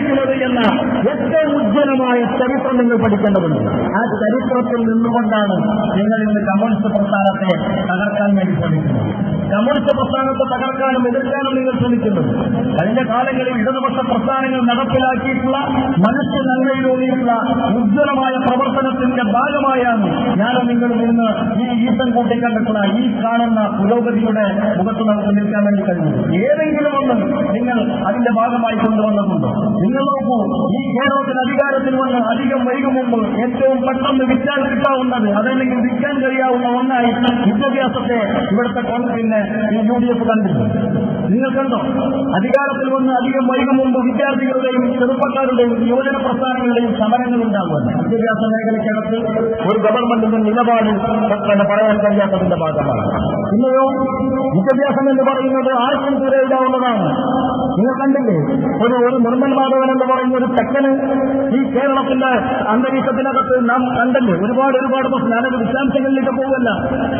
കണ്ടുപിടിക്കുന്നത് എന്ന ഏറ്റവും ഉജ്ജ്വലമായ ചരിത്രം നിങ്ങൾ പഠിക്കേണ്ടതുണ്ട്. ആ ചരിത്രത്തിൽ നിന്നുകൊണ്ടാണ് നിങ്ങൾ ഇന്ന് കമ്മ്യൂണിസ്റ്റ് പ്രസ്ഥാനത്തെ തകർക്കാൻ വേണ്ടി ശ്രമിക്കുന്നത്. കമ്മ്യൂണിസ്റ്റ് പ്രസ്ഥാനത്തെ തകർക്കാനും എതിർക്കാനും നിങ്ങൾ ശ്രമിക്കുന്നത് കഴിഞ്ഞ കാലങ്ങളിൽ ഇടതുപക്ഷ പ്രസ്ഥാനങ്ങൾ നടപ്പിലാക്കിയിട്ടുള്ള മനുഷ്യ നന്മയിലൂടെയുള്ള ഉജ്ജ്വലമായ പ്രവർത്തനത്തിന്റെ ഭാഗമായാണ് ഞാനും നിങ്ങളും ഇന്ന് ഈ ഈട്ടം കൂട്ടിക്കണ്ടിട്ടുള്ള ഈ കാണുന്ന പുരോഗതിയുടെ മുഖത്ത് നമുക്ക് നിൽക്കാൻ വേണ്ടി കഴിയുന്നു. ഏതെങ്കിലും ഒന്ന് നിങ്ങൾ അതിന്റെ ഭാഗമായി കൊണ്ടുവന്നിട്ടുണ്ടോ? നിങ്ങൾ നോക്കൂ, ഈ കേരളത്തിൽ അധികാരത്തിൽ വന്ന് അധികം വൈകും മുമ്പ് ഏറ്റവും പെട്ടെന്ന് വിറ്റാൻ കിട്ടാവുന്നത് അതല്ലെങ്കിൽ വിൽക്കാൻ കഴിയാവുന്ന ഒന്നായി വിദ്യാഭ്യാസത്തെ ഇവിടുത്തെ പിന്നെ UDF കണ്ടിരുന്നു. നിങ്ങൾ കണ്ടോ? അധികാരത്തിൽ വന്ന് അധികം വൈകും മുമ്പ് വിദ്യാർത്ഥികളുടെയും ചെറുപ്പക്കാരുടെയും യുവജന പ്രസ്ഥാനങ്ങളുടെയും സമരങ്ങൾ ഉണ്ടാകുമെന്ന് വിദ്യാഭ്യാസ മേഖലയ്ക്കകത്ത് ഒരു ഗവൺമെന്റിന്റെ നിലപാട് പറയാൻ കഴിയാത്തതിന്റെ ഭാഗമാണ്. പിന്നെയോ വിദ്യാഭ്യാസം എന്ന് പറയുന്നത് ആർക്കും തീരെയിടാവുന്നതാണ്. നിങ്ങൾ കണ്ടില്ലേ, ഒരു നിർമ്മൽ മാധവൻ എന്ന് പറയുന്ന ഒരു തെക്കന് ഈ കേരളത്തിന്റെ അന്തരീക്ഷത്തിനകത്ത് നാം കണ്ടല്ലേ ഒരുപാട് പ്രശ്നം. ഞാനത് വിശദാംശങ്ങളിലേക്ക് പോകല്ല.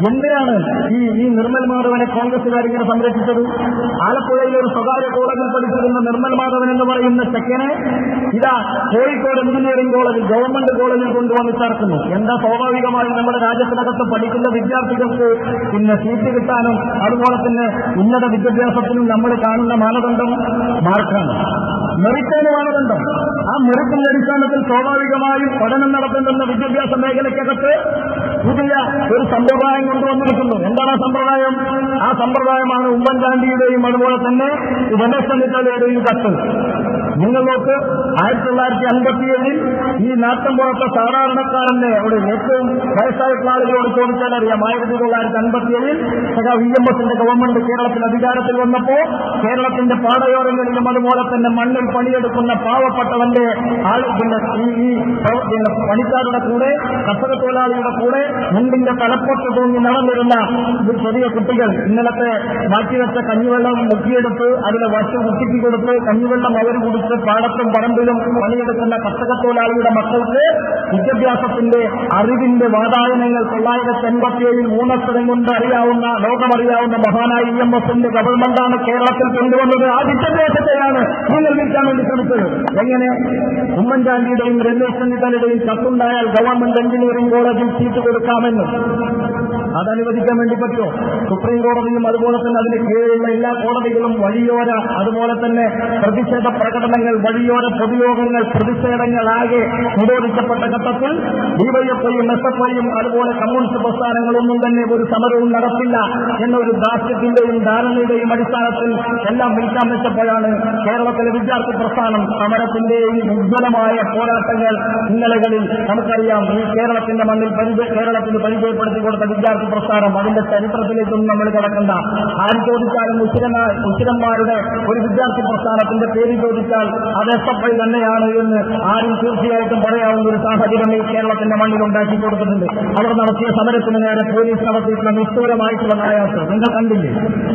എന്തിനാണ് ഈ നിർമ്മൽ മാധവനെ കോൺഗ്രസുകാരിങ്ങനെ സംരക്ഷിച്ചത്? ആലപ്പുഴയിലെ ഒരു സ്വകാര്യ കോളേജിൽ പഠിച്ചിരുന്ന നിർമ്മൽ മാധവൻ എന്ന് പറയുന്ന തെക്കനെ ഇതാ കോഴിക്കോട് എഞ്ചിനീയറിംഗ് കോളേജിൽ ഗവൺമെന്റ് കോളേജിൽ കൊണ്ടുവന്ന് ചേർക്കുന്നു. എന്താ സ്വാഭാവികമായും നമ്മുടെ രാജ്യത്തിനകത്ത് പഠിക്കുന്ന വിദ്യാർത്ഥികൾക്ക് പിന്നെ സീറ്റ് കിട്ടാനും അതുപോലെ തന്നെ ഉന്നത വിദ്യാഭ്യാസത്തിനും നമ്മൾ കാണുന്ന മാനദണ്ഡം മാർക്കാണ്, മെറിറ്റാണ് മാനദണ്ഡം. ആ മെറിറ്റിന്റെ അടിസ്ഥാനത്തിൽ സ്വാഭാവികമായും പഠനം നടത്തുന്ന വിദ്യാഭ്യാസ മേഖലയ്ക്കകത്ത് പുതിയ ഒരു സമ്പ്രദായം കൊണ്ടുവന്നിരിക്കുന്നു. എന്താണ് ആ സമ്പ്രദായം? ആ സമ്പ്രദായമാണ് ഉമ്മൻചാണ്ടിയുടെയും അതുപോലെ തന്നെ രമേശ് ചെന്നിത്തലയുടെയും കത്ത്. നിങ്ങൾ നോക്ക്, 1957 ഈ നാട്ടിൻപുറത്തെ സാധാരണക്കാരന്റെ അവിടെ ഏറ്റവും വയസ്സായിട്ടുള്ള ആളുകളോട് ചോദിച്ചാൽ അറിയാം. 1957 VMSന്റെ ഗവൺമെന്റ് കേരളത്തിൽ അധികാരത്തിൽ വന്നപ്പോ കേരളത്തിന്റെ പാടയോരങ്ങളിലും അതുപോലെ തന്നെ മണ്ണിൽ പണിയെടുക്കുന്ന പാവപ്പെട്ടവന്റെ ഈ പണിക്കാരുടെ കൂടെ കർഷക തൊഴിലാളിയുടെ കൂടെ മുണ്ടിന്റെ തലപ്പൊട്ട് തൂങ്ങി നടന്നിരുന്ന ചെറിയ കുട്ടികൾ ഇന്നലത്തെ മാറ്റിവെച്ച കഞ്ഞിവെള്ളം മുക്കിയെടുത്ത് അതിലെ വശ കുട്ടിക്ക് കൊടുത്ത് കഞ്ഞിവെള്ളം അവർ കുടിച്ച് പാടത്തും പറമ്പിലും പണിയെടുക്കുന്ന കർഷക തൊഴിലാളിയുടെ മക്കൾക്ക് വിദ്യാഭ്യാസത്തിന്റെ അറിവിന്റെ വാതായനങ്ങൾ 1987 മൂന്നക്ഷരം കൊണ്ട് അറിയാവുന്ന ലോകമറിയാവുന്ന മഹാനായ EMSന്റെ ഗവൺമെന്റാണ് കേരളത്തിൽ കൊണ്ടുവന്നത്. ആ വിദ്യാഭ്യാസത്തെയാണ് നിങ്ങൾ വിൽക്കാൻ വേണ്ടി ശ്രമിച്ചത്. എങ്ങനെ? ഉമ്മൻചാണ്ടിയുടെയും രമേശ് ചെന്നിത്തലയുടെയും കത്തുണ്ടായാൽ ഗവൺമെന്റ് എഞ്ചിനീയറിംഗ് കോളേജിൽ സീറ്റ് കൊടുക്കാമെന്ന് അതനുവദിക്കാൻ വേണ്ടി പറ്റുമോ? സുപ്രീം കോടതിയും അതുപോലെ തന്നെ അതിന് കീഴിലുള്ള എല്ലാ കോടതികളും വഴിയോര അതുപോലെ തന്നെ പ്രതിഷേധ പ്രകടനങ്ങൾ, വഴിയോര പൊതുയോഗങ്ങൾ, പ്രതിഷേധങ്ങളാകെ നിരോധിക്കപ്പെട്ട ഘട്ടത്തിൽ ഡിവൈഎഫ്ഐയും എസ്എഫ്ഐയും അതുപോലെ കമ്മ്യൂണിസ്റ്റ് പ്രസ്ഥാനങ്ങളൊന്നും തന്നെ ഒരു സമരവും നടത്തില്ല എന്നൊരു ദാസ്യത്തിന്റെയും ധാരണയുടെയും അടിസ്ഥാനത്തിൽ എല്ലാം വിൽക്കാൻ വെച്ചപ്പോഴാണ് കേരളത്തിലെ വിദ്യാർത്ഥി പ്രസ്ഥാനം സമരത്തിന്റെയും ഉജ്ജ്വലമായ പോരാട്ടങ്ങൾ ഇന്നലകളിൽ നമുക്കറിയാം. ഈ കേരളത്തിന്റെ മണ്ണിൽ കേരളത്തിന് പരിചയപ്പെടുത്തി കൊടുത്ത വിദ്യാർത്ഥി പ്രസ്ഥാനം അതിന്റെ ചരിത്രത്തിലേക്കൊന്നും നമ്മൾ കിടക്കണ്ട. ആര് ചോദിച്ചാലും ഉച്ചിരന്മാരുടെ ഒരു വിദ്യാർത്ഥി പ്രസ്ഥാനത്തിന്റെ പേര് ചോദിച്ചാൽ അത് എസ്എഫ്ഐ തന്നെയാണ് എന്ന് ആരും തീർച്ചയായിട്ടും പറയാവുന്ന ഒരു സാഹചര്യം ഈ കേരളത്തിന്റെ മണ്ണിൽ ഉണ്ടാക്കി കൊടുത്തിട്ടുണ്ട്. അവർ നടത്തിയ സമരത്തിന് നേരെ പോലീസ് നടത്തിയിട്ടുള്ള നിഷ്ഠൂരമായിട്ടുള്ള നായാട്ട് നിങ്ങൾ കണ്ടില്ലേ?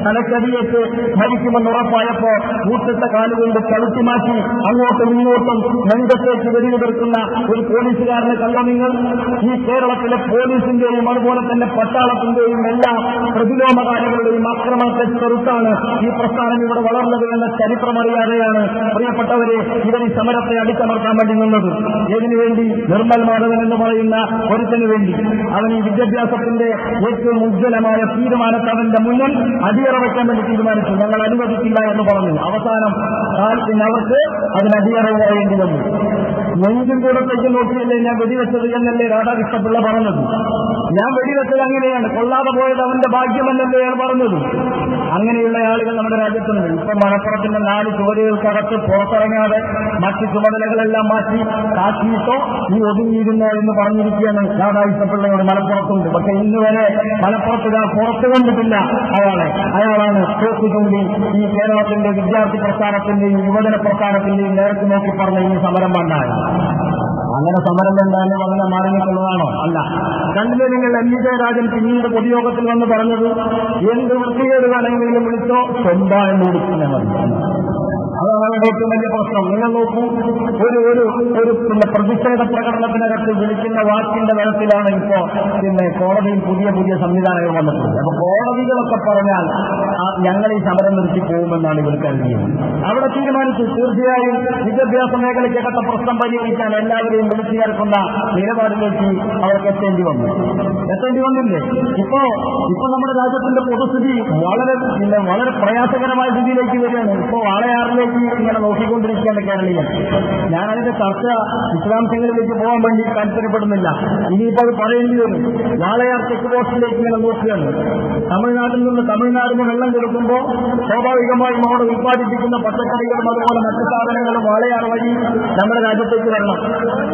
തലക്കടിയേറ്റ് മരിക്കുമെന്ന് ഉറപ്പായപ്പോ കൂട്ടിട്ട കാലുകൊണ്ട് ചവിട്ടി മാറ്റി അങ്ങോട്ടും ഇങ്ങോട്ടും നെഞ്ചത്തേക്ക് വെടിയുതിർക്കുന്ന ഒരു പോലീസുകാരനെ കണ്ട നിങ്ങൾ? ഈ കേരളത്തിലെ പോലീസിന്റെയും അതുപോലെ തന്നെ പട്ടാളത്തിന്റെയും എല്ലാ പ്രതിലോമകാരികളുടെയും ആക്രമണത്തെ ചെറുത്താണ് ഈ പ്രസ്ഥാനം ഇവിടെ വളർന്നത് എന്ന ചരിത്രമറിയാതെയാണ് പ്രിയപ്പെട്ടവരെ ഇവർ ഈ സമരത്തെ അടിച്ചമർത്താൻ വേണ്ടി നിന്നത്. ഇതിനു വേണ്ടി നിർമ്മൽ മാധവൻ എന്ന് പറയുന്ന ഒരുത്തന് വേണ്ടി അവൻ ഈ വിദ്യാഭ്യാസത്തിന്റെ ഏറ്റവും ഉജ്ജ്വലമായ തീരുമാനത്തെ അവന്റെ മുന്നിൽ അടിയറ വയ്ക്കാൻ വേണ്ടി തീരുമാനിച്ചു. ഞങ്ങൾ അനുവദിക്കില്ല എന്ന് പറഞ്ഞു. അവസാനം പിന്നെ അവർക്ക് അതിന് അടിയറ വേണ്ടി വന്നു. നെഞ്ചും കൂടെ തെറ്റി നോക്കിയല്ലേ ഞാൻ വെടിവെച്ചത് എന്നല്ലേ രാധാകൃഷ്ണപിള്ള പറഞ്ഞത്. ഞാൻ വെടിവെച്ചത് അങ്ങനെയാണ്, കൊള്ളാതെ പോയത് അവന്റെ ഭാഗ്യമെന്നല്ലേ ഞാൻ പറഞ്ഞത്. അങ്ങനെയുള്ള ആളുകൾ നമ്മുടെ രാജ്യത്തുണ്ട്. ഇപ്പം മലപ്പുറത്തിന്റെ 4 ചുവരുകൾക്കകത്ത് പുറത്തിറങ്ങാതെ മറ്റ് ചുമതലകളെല്ലാം മാറ്റി കാശ്മീട്ടോ നീ ഒതുങ്ങിയിരുന്നോ എന്ന് പറഞ്ഞിരിക്കുകയാണ് രാധാകൃഷ്ണപിള്ളയോട് മലപ്പുറത്തുണ്ട്. പക്ഷെ ഇന്ന് വരെ മലപ്പുറത്തുകാർ പുറത്തു കണ്ടിട്ടില്ല അയാളാണ് തോക്കുചൂണ്ടി ഈ കേരളത്തിന്റെ വിദ്യാർത്ഥി പ്രസ്ഥാനത്തിന്റെയും യുവജന പ്രസ്ഥാനത്തിന്റെയും നേരത്തെ നോക്കി പറഞ്ഞ ഈ സമരം വേണ്ടായ അങ്ങനെ സമരം എന്തായാലും അങ്ങനെ മാറിയിട്ടുള്ളതാണോ? അല്ല. കണ്ടില്ലേ നിങ്ങൾ NJ രാജൻ പിന്നീട് പൊതുയോഗത്തിൽ വന്ന് പറഞ്ഞത് എന്ത് വൃത്തികേട് വേണമെങ്കിലും വിളിച്ചോ സ്വന്തമായി വിളിക്കുന്ന മതി. അതാണ് ഏറ്റവും വലിയ പ്രശ്നം. നിങ്ങൾ നോക്കൂ, ഒരു പിന്നെ പ്രതിഷേധ പ്രകടനത്തിനകത്ത് വിളിക്കുന്ന വാക്കിന്റെ തരത്തിലാണ് ഇപ്പോ പിന്നെ കോടതിയിൽ പുതിയ സംവിധാനങ്ങൾ വന്നിട്ടുണ്ട്. അപ്പൊ കോടതികളൊക്കെ പറഞ്ഞാൽ ഞങ്ങൾ ഈ സമരം നിർത്തി പോകുമെന്നാണ് ഇവർ കരുതിയത്. അവിടെ തീരുമാനിച്ചു തീർച്ചയായും വിദ്യാഭ്യാസ മേഖലയ്ക്കകത്ത പ്രശ്നം പരിഹരിക്കാൻ എല്ലാവരെയും വിളിച്ചു ചേർക്കുന്ന നിലപാടിലേക്ക് അവർക്ക് എത്തേണ്ടി വന്നില്ലേ? ഇപ്പോ നമ്മുടെ രാജ്യത്തിന്റെ പൊതുസ്ഥിതി വളരെ പ്രയാസകരമായ സ്ഥിതിയിലേക്ക് വരികയാണ്. ഇപ്പോ വാളയാറിലേക്ക് ഇങ്ങനെ നോക്കിക്കൊണ്ടിരിക്കുകയാണ് കേരളീയൻ. ഞാനതിന്റെ ചർച്ച വിശദാംശങ്ങളിലേക്ക് പോകാൻ വേണ്ടി താല്പര്യപ്പെടുന്നില്ല. ഇനിയിപ്പോൾ അത് പറയേണ്ടി വരും. വാളയാർ ചെക്ക് പോസ്റ്റിലേക്ക് ഇങ്ങനെ നോക്കുകയാണ്. തമിഴ്നാടിന് വെള്ളം കൊടുക്കുമ്പോൾ സ്വാഭാവികമായും അവിടെ ഉത്പാദിപ്പിക്കുന്ന പച്ചക്കറികളും അതുപോലെ മറ്റു സാധനങ്ങളും വാളയാർ വഴി നമ്മുടെ രാജ്യത്തേക്ക് വരണം.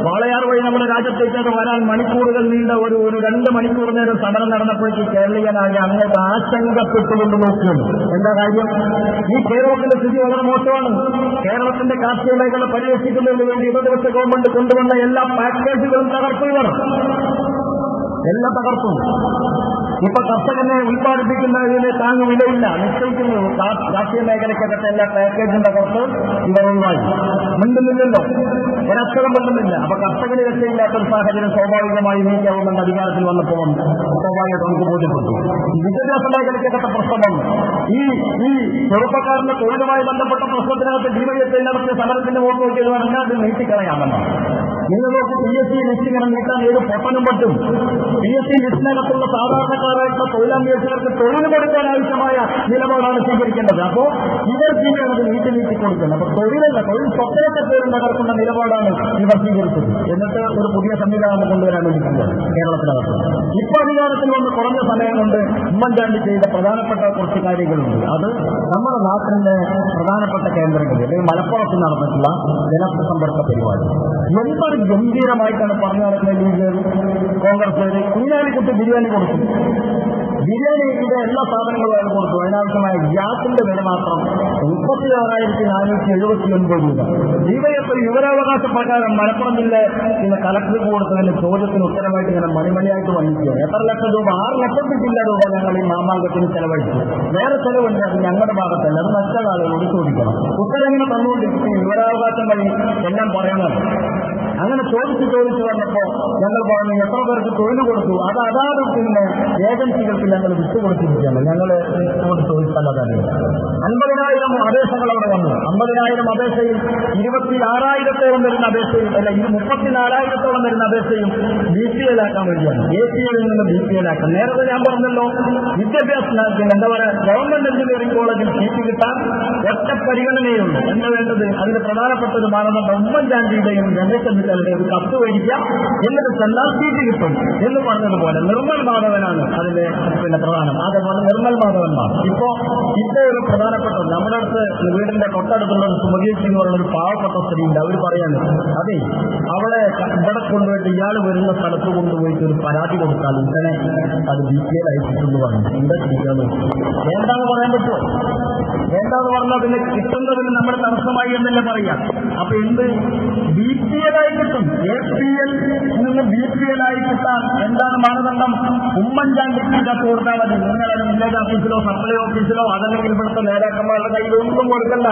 വാളയാർ വഴി നമ്മുടെ രാജ്യത്തേക്ക് അത് വരാൻ മണിക്കൂറുകൾ നീണ്ട ഒരു 2 മണിക്കൂർ നേരം സമരം നടന്നപ്പോഴേക്ക് കേരളീയനാകെ അങ്ങോട്ട് ആശങ്കപ്പെട്ടുകൊണ്ട് നോക്കുകയാണ്. എന്താ കാര്യം? ഈ കേരളത്തിന്റെ സ്ഥിതി വളരെ മോശമാണ്. കേരളത്തിന്റെ കാർഷിക മേഖല പരിരക്ഷിക്കുന്നതിന് വേണ്ടി ഇടതുപക്ഷ ഗവൺമെന്റ് കൊണ്ടുവന്ന എല്ലാ പാക്കേജുകളും എല്ലാം തകർത്തു. ഇപ്പൊ കർഷകനെ ഉത്പാദിപ്പിക്കുന്നതിന് താങ്ങ് വിലയില്ല നിശ്ചയിക്കുന്നു. കാർഷിക മേഖലയ്ക്കകത്തെ എല്ലാ പാക്കേജും തകർത്ത് ഇവർ ഒഴിവായി. മിണ്ടുന്നില്ലല്ലോ, ഒരക്ഷരം മിണ്ടുന്നില്ല. അപ്പൊ കർഷകന് രക്ഷയില്ലാത്തൊരു സാഹചര്യം സ്വാഭാവികമായി നീക്കാവുമെന്ന് അധികാരത്തിൽ വന്നപ്പോൾ സ്വാഭാവികമായിട്ട് നമുക്ക് ബോധ്യപ്പെട്ടു. വിദ്യാഭ്യാസ മേഖലയ്ക്കകത്തെ പ്രശ്നം വന്നു. ഈ ചെറുപ്പക്കാരന്റെ തൊഴിലുമായി ബന്ധപ്പെട്ട പ്രശ്നത്തിനകത്ത് ഡിവൈഎഫ്ഐ നടത്തിയ സമരത്തിന്റെ വോട്ട് നോക്കിയത് പറഞ്ഞാൽ അത് നീട്ടിക്കളയാമെന്നാണ്. നിങ്ങൾ നോക്കി PSC ലിസ്റ്റ് ഇങ്ങനെ നീക്കാൻ ഏത് പൊട്ടനും പറ്റും. PSC ലിസ്റ്റിനകത്തുള്ള സാധാരണക്കാരായിട്ടുള്ള തൊഴിലന്വേഷകർക്ക് തൊഴിൽ കൊടുക്കാൻ ആവശ്യമായ നിലപാടാണ് സ്വീകരിക്കേണ്ടത്. അപ്പോ ഇവർ ചെയ്യുന്നത് നീട്ടി കൊടുക്കുന്നത്. അപ്പൊ തൊഴിൽ സ്വപ്നത്തെ പോലും തകർക്കുന്ന നിലപാടാണ് ഇവർ സ്വീകരിച്ചത്. എന്നിട്ട് ഒരു പുതിയ സംവിധാനം കൊണ്ടുവരാൻ വേണ്ടിയിട്ടുണ്ട് കേരളത്തിനകത്ത്. ഇപ്പൊ അധികാരത്തിൽ വന്ന് കുറഞ്ഞ സമയം കൊണ്ട് ഉമ്മൻചാണ്ടി ചെയ്ത പ്രധാനപ്പെട്ട കുറച്ച് കാര്യങ്ങളുണ്ട്. അത് നമ്മുടെ നാട്ടിലെ പ്രധാനപ്പെട്ട കേന്ദ്രങ്ങളിൽ അല്ലെങ്കിൽ മലപ്പുറത്ത് നടന്നിട്ടുള്ള ജനസമ്പർക്ക പരിപാടി എന്തൊരു ഗംഭീരമായിട്ടാണ് പറഞ്ഞു നടക്കുന്ന ലീഗ് കോൺഗ്രസ് കുഞ്ഞാലിക്കുട്ടി ബിരിയാണി കൊടുത്തു. ബിരിയാണിയുടെ എല്ലാ സാധനങ്ങളും അയാൾ കൊടുത്തു. അതിനാവശ്യമായ ഗ്യാസിന്റെ വില മാത്രം 36,479 രൂപ. ഡിവൈഎഫ്ഐ വിവരാവകാശ പ്രകാരം മലപ്പുറം ജില്ല ഇന്ന് കളക്ടർക്ക് കൊടുത്തതിന്റെ ചോദ്യത്തിന് ഉത്തരമായിട്ട് ഇങ്ങനെ മണിമണിയായിട്ട് വന്നിരിക്കുകയാണ്. എത്ര ലക്ഷം രൂപ? 6 ലക്ഷത്തില്ല രൂപ ഞങ്ങൾ ഈ മാമാങ്കത്തിന് ചെലവഴിച്ചു. വേറെ ചെലവുണ്ട്, അത് ഞങ്ങളുടെ ഭാഗത്തല്ല, അത് മറ്റേ ആളുകളോട് ചോദിക്കണം. ഉത്തരം ഇങ്ങനെ തന്നുകൊണ്ടിരിക്കും. വിവരാവകാശം വഴി എല്ലാം പറയണം. അങ്ങനെ ചോദിച്ചു വന്നപ്പോ ഞങ്ങൾ പറഞ്ഞു എത്ര പേർക്ക് തൊഴിൽ കൊടുത്തു, അതാത് പിന്നെ ഏജൻസികൾക്ക് ഞങ്ങൾ വിട്ടുകൊടുത്തിരിക്കുകയാണ്. ഞങ്ങൾ ചോദിച്ചാൽ അതാണ് 50,000 അപേക്ഷകൾ അവിടെ വന്നു. 50,000 അപേക്ഷയിൽ 26,000 വരുന്ന അപേക്ഷയും അല്ല 34,000 വരുന്ന അപേക്ഷയും BPL ആക്കാൻ വേണ്ടിയാണ്. APL നിന്ന് BPL ആക്കാൻ. നേരത്തെ ഞാൻ പറഞ്ഞല്ലോ, വിദ്യാഭ്യാസത്തിന് എന്താ പറയുക, ഗവൺമെന്റ് എഞ്ചിനീയറിംഗ് കോളേജിൽ സീറ്റ് കിട്ടാൻ ഒറ്റ പരിഗണനയുണ്ട്. എന്താ വേണ്ടത്? അതിന് പ്രധാനപ്പെട്ട ഒരു മാനദണ്ഡം ഉമ്മൻചാണ്ടിയുടെയും രമേശ് ചെന്നിത്തലയുടെ ഒരു കത്ത് മേടിക്കാം, എന്നിട്ട് ചെന്നാൽ സീറ്റ് കിട്ടും എന്ന് പറഞ്ഞതുപോലെ നിർമ്മൽ മാധവനാണ് അതിന്റെ പ്രധാനം. അതേപോലെ നിർമ്മൽ മാധവന്മാർ ഇപ്പോ ഒരു പ്രധാനപ്പെട്ട നമ്മുടെ അടുത്ത് വീടിന്റെ തൊട്ടടുത്തുള്ള സുമകേഷ് എന്ന് പറയുന്ന ഒരു പാവപ്പെട്ട സ്ത്രീയുണ്ട്. അവർ പറയാണ്, അതെ അവളെ ഇവിടെ കൊണ്ടുപോയിട്ട് ഇയാൾ വരുന്ന സ്ഥലത്ത് കൊണ്ടുപോയിട്ട് ഒരു പരാതി കൊടുത്താൽ ഉടനെ അത് BPL അയച്ചിട്ടെന്ന് പറഞ്ഞു. എന്താ ചെയ്യാന്ന് വേണ്ടാന്ന് പറയാൻ പറ്റുമോ? വേണ്ടാന്ന് പറഞ്ഞാൽ പിന്നെ കിട്ടുന്നതിന് നമ്മുടെ തടസ്സമായി എന്നല്ലേ പറയാം. അപ്പൊ എന്ത് BPL ആയി കിട്ടും? APL നിന്ന് BPL ആയി കിട്ടാൻ എന്താണ് മാനദണ്ഡം? ഉമ്മൻചാണ്ടിക്ക് ഇതൊക്കെ കൊടുത്താൽ മതി. നിങ്ങളത് വില്ലേജ് ഓഫീസിലോ സപ്ലൈ ഓഫീസിലോ അതല്ലെങ്കിൽ ഇവിടുത്തെ നേതാക്കന്മാരുടെ കയ്യിൽ ഒന്നും കൊടുക്കണ്ട,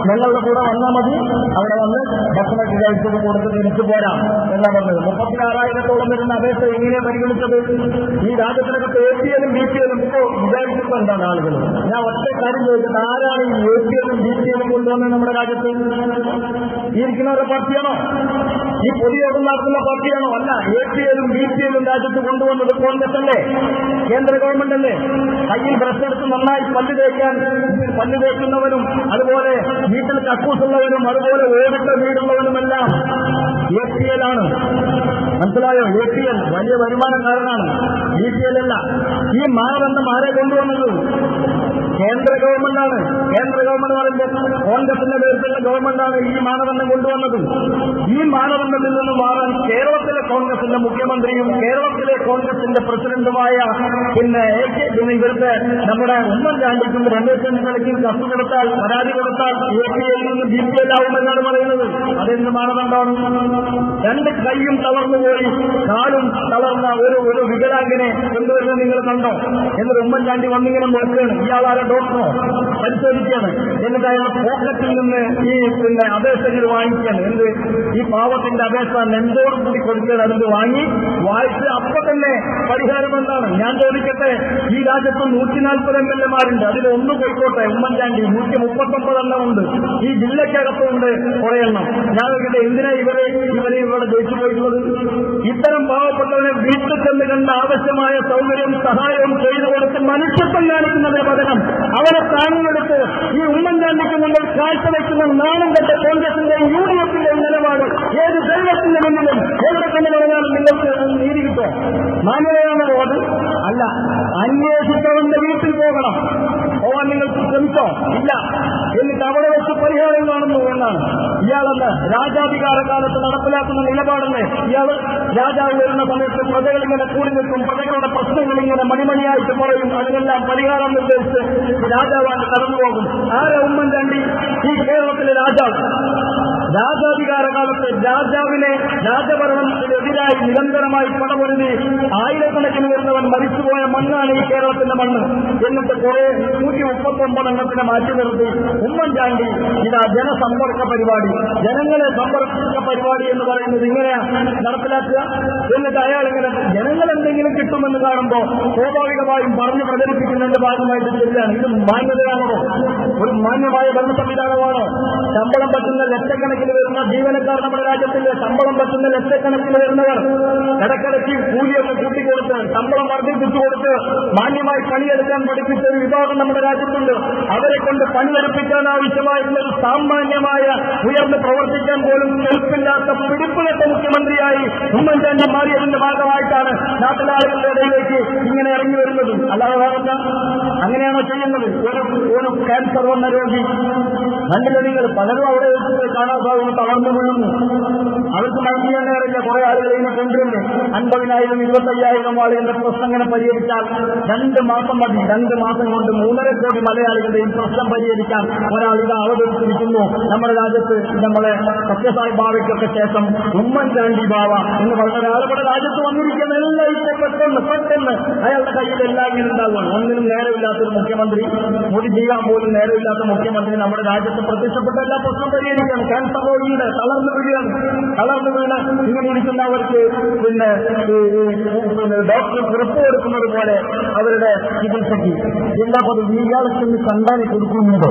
ഞങ്ങളുടെ കൂടെ വന്നാൽ മതി. അവിടെ വന്ന് ഭക്ഷണമൊക്കെ കഴിച്ചത് കൊടുത്ത് തിരിച്ചു പോരാം എന്നാ പറഞ്ഞത്. 36,000 വരുന്ന അപേക്ഷ എങ്ങനെയാണ് പരിഗണിച്ചത്? ഈ രാജ്യത്തിനകത്ത് APL-ഉം BPL-ഉം ഇപ്പോൾ വിചാരിച്ചപ്പോൾ എന്താണ് ആളുകൾ? ഞാൻ ഒറ്റ കാര്യം ചോദിച്ചത്, ആരാണ് ഈ APL-ഉം BPL-ഉം കൊണ്ടുവന്നത് നമ്മുടെ രാജ്യത്ത്? ഈ ഇരിക്കുന്നവരുടെ പാർട്ടിയാണോ? ഈ പൊതുയോഗം നടത്തുന്ന പാർട്ടിയാണോ? അല്ല. APL-ഉം BPL-ഉം രാജ്യത്ത് കൊണ്ടുവന്നത് കോൺഗ്രസ് അല്ലേ, കേന്ദ്ര ഗവൺമെന്റ് അല്ലേ? കയ്യിൽ ബ്രഷ് എടുത്ത് നന്നായി പല്ല് തേക്കുന്നവരും അതുപോലെ വീട്ടിൽ കക്കൂസുള്ളവരും അതുപോലെ ഓടിട്ട വീടുള്ളവരുമെല്ലാം APL ആണ്. മനസ്സിലായോ? APL വലിയ വരുമാനക്കാരനാണ്, BPL അല്ല. ഈ മാനദണ്ഡം ആരെ കൊണ്ടുവന്നത്? കേന്ദ്ര ഗവൺമെന്റാണ്. കേന്ദ്ര ഗവൺമെന്റ് പറയുമ്പോൾ കോൺഗ്രസിന്റെ നേതൃത്വത്തിലുള്ള ഗവൺമെന്റാണ് ഈ മാനദണ്ഡം കൊണ്ടുവന്നത്. ഈ മാനദണ്ഡത്തിൽ നിന്ന് മാറാൻ കേരളത്തിലെ കോൺഗ്രസിന്റെ മുഖ്യമന്ത്രിയും കേരളത്തിലെ കോൺഗ്രസിന്റെ പ്രസിഡന്റുമായ പിന്നെ ഇവിടുത്തെ നമ്മുടെ ഉമ്മൻചാണ്ടിക്കും രമേശ് ചെന്നിത്തലയ്ക്കും കത്ത് കൊടുത്താൽ, പരാതി കൊടുത്താൽ APL-ൽ നിന്ന് BPL മനസ്സിലാവുമെന്നാണ് പറയുന്നത്. അതെന്ത് മാനദണ്ഡമാണ്? രണ്ട് കൈയും തളർന്നുപോയി കാലും തളർന്ന ഒരു വികലാംഗനെ കൊണ്ടുവരുന്നത് നിങ്ങൾ കണ്ടോ? എന്നിട്ട് ഉമ്മൻചാണ്ടി വന്നിങ്ങനെ നോക്കുകയാണ്. ഇയാളാരെ ഡോക്ടറോ പരിശോധിക്കുകയാണ്. എന്നിട്ട് അയാളുടെ പോക്കറ്റിൽ നിന്ന് ഈ അപേക്ഷകൾ വാങ്ങിക്കുകയാണ്. എന്ത് ഈ പാവത്തിന്റെ അപേക്ഷ നെഞ്ചോടും കൂടി കൊടുക്കുകയാണ്. അതിന് വാങ്ങി വായിച്ച് അപ്പൊ തന്നെ പരിഹാരം എന്താണ്? ഞാൻ ചോദിക്കട്ടെ, ഈ രാജ്യത്ത് 140 MLA-മാരുണ്ട്. അതിൽ ഒന്ന് പോയിക്കോട്ടെ, ഉമ്മൻചാണ്ടി 139 എണ്ണം ഉണ്ട്. ഈ ജില്ലക്കകത്തുണ്ട് കുറെ എണ്ണം. ഞാൻ നോക്കട്ടെ, എന്തിനാ ഇവരെ ഇവിടെ ജയിച്ചു പോയിട്ടുള്ളത്? ഇത്തരം പാവപ്പെട്ടവരെ വീട്ടിൽ ചെന്ന് കണ്ട് ആവശ്യമായ സൗകര്യം സഹായവും ചെയ്തു കൊടുത്ത് മനുഷ്യത്വം കാണിക്കുന്നതിന് പകരം അവരെ താങ്ങെടുത്ത് ഈ ഉമ്മൻചാണ്ടിക്ക് മുന്നിൽ കാഴ്ചവെക്കുന്ന നാണം കെട്ട കോൺഗ്രസിന്റെയും UDF-ന്റെയും നിലപാട് ഏത് ദൈവത്തിന്റെ മുന്നിലും എവിടെ തന്നെ പറഞ്ഞാലും നിങ്ങൾക്ക് നീതി കിട്ടോ? മാന്യതയാണോ അത്? അല്ല. അന്വേഷിച്ചവന്റെ വീട്ടിൽ പോകണം. പോവാൻ നിങ്ങൾക്ക് ശ്രമിച്ചോ? ഇല്ല. എന്നിട്ട് അവിടെ വെച്ച് പരിഹാരം കാണുന്നു എന്നാണ് ഇയാളെന്ന് രാജാധികാര കാലത്ത് നടപ്പിലാക്കുന്ന നിലപാടല്ലേ? ഇയാൾ രാജാവ് വരുന്ന സമയത്ത് പ്രജകളിങ്ങനെ കൂടി നിൽക്കും, പ്രജകളുടെ പ്രശ്നങ്ങൾ ഇങ്ങനെ മണിമണിയായിട്ട് പറയും, അതിനെല്ലാം പരിഹാരം നിർദ്ദേശിച്ച് രാജാവാണ് കടന്നുപോകും. ആരാ ഉമ്മൻചാണ്ടി? ഈ കേരളത്തിലെ രാജാവ്. രാജാധികാര കാലത്ത് രാജഭരണത്തിനെതിരായി നിരന്തരമായി പടപൊരുതി ആയിരക്കണക്കിന് വരുന്നവൻ മരിച്ചുപോയ മണ്ണാണ് ഈ കേരളത്തിന്റെ മണ്ണ്. എന്നിട്ട് കുറെ 139 എണ്ണത്തിനെ മാറ്റി നിർത്തി ഉമ്മൻചാണ്ടി ഇതാ ജനസമ്പർക്ക പരിപാടി, ജനങ്ങളെ സമ്പർക്ക പരിപാടി എന്ന് പറയുന്നത് ഇങ്ങനെയാ നടപ്പിലാക്കുക. എന്നിട്ട് അയാൾ ഇങ്ങനെ ജനങ്ങൾ എന്തെങ്കിലും കിട്ടുമെന്ന് കാണുമ്പോൾ സ്വാഭാവികമായും പറഞ്ഞു പ്രചരിപ്പിക്കുന്നതിന്റെ ഭാഗമായിട്ട് ശരിയാണ്. ഇത് മാന്യതയാണോ? ഒരു മാന്യമായ ഭരണ സംവിധാനമാണോ? ശമ്പളം പറ്റുന്ന ലക്ഷക്കണക്കിന് വരുന്ന ജീവനക്കാർ നമ്മുടെ രാജ്യത്തിന്റെ ശമ്പളം പറ്റുന്ന ലക്ഷക്കണക്കിന് വരുന്നവർ ഇടക്കിടയ്ക്ക് കൂലിയൊക്കെ കൂട്ടിക്കൊടുത്ത് ശമ്പളം വർദ്ധിപ്പിച്ചു കൊടുത്ത് മാന്യമായി പണിയെടുക്കാൻ പഠിപ്പിച്ച ഒരു വിഭാഗം നമ്മുടെ രാജ്യത്തുണ്ട്. അവരെ കൊണ്ട് പണിയെടുപ്പിക്കാൻ ആവശ്യമായിട്ടുള്ള ഒരു സാമാന്യമായ ഉയർന്ന് പ്രവർത്തിക്കാൻ പോലും കെൽപ്പില്ലാത്ത പിടിപ്പുകെട്ട മുഖ്യമന്ത്രിയായി ഉമ്മൻചാണ്ടി മാറിയതിന്റെ ഭാഗമായിട്ടാണ് നാട്ടിലെ ആളുകളുടെ ഇടയിലേക്ക് ഇങ്ങനെ ഇറങ്ങി വരുന്നത്. അല്ലാതെ വേറെന്താ? അങ്ങനെയാണോ ചെയ്യുന്നത്? ഒരു ക്യാൻസർ വന്ന രോഗി കണ്ടില്ല നിങ്ങൾ? പലരും അവിടെ കാണാൻ സാധിക്കുന്നു, തളർന്നു വീഴുന്നു. അവർക്ക് മരുന്ന് തന്നെ അറിയില്ല. കുറെ ആളുകൾ ഇതിനെ കൊണ്ടുവരുന്നു. 50,000 25,000 ആളുകളുടെ പ്രശ്നം ഇങ്ങനെ പരിഹരിച്ചാൽ 2 മാസം മതി. 2 മാസം കൊണ്ട് 3.5 കോടി മലയാളികളുടെയും പ്രശ്നം പരിഹരിക്കാൻ ഒരാൾ ഇത് അവതരിപ്പിച്ചിരിക്കുന്നു. നമ്മുടെ രാജ്യത്ത് നമ്മളെ സത്യസായി ബാവയ്ക്കൊക്കെ ശേഷം ഉമ്മൻചാണ്ടി ബാവ എന്ന് പറഞ്ഞ ഒരാൾ ഇവിടെ രാജ്യത്ത് വന്നിരിക്കുന്ന എല്ലാം ഇപ്പൊ പെട്ടെന്ന് അയാളുടെ കയ്യിൽ എല്ലാം ഇങ്ങനെ ഉണ്ടാവുകയാണ്. ഒന്നിനും നേരമില്ലാത്തൊരു മുഖ്യമന്ത്രി, മുടി ചെയ്യാൻ പോലും നേരമില്ലാത്ത മുഖ്യമന്ത്രി നമ്മുടെ രാജ്യത്ത് പ്രത്യക്ഷപ്പെട്ട എല്ലാ പ്രശ്നം പരിഹരിക്കുകയാണ്. ക്യാൻസർ രോഗിയുടെ തളർന്നു വീണ് ഇങ്ങനെ ഇരിക്കുന്നവർക്ക് ഡോക്ടർ കുറിപ്പ് കൊടുക്കുന്നത് പോലെ അവരുടെ ചികിത്സയ്ക്ക് എല്ലാ പൊതുവെ ഇയാൾക്ക് കണ്ടാൽ കൊടുക്കുന്നുണ്ടോ?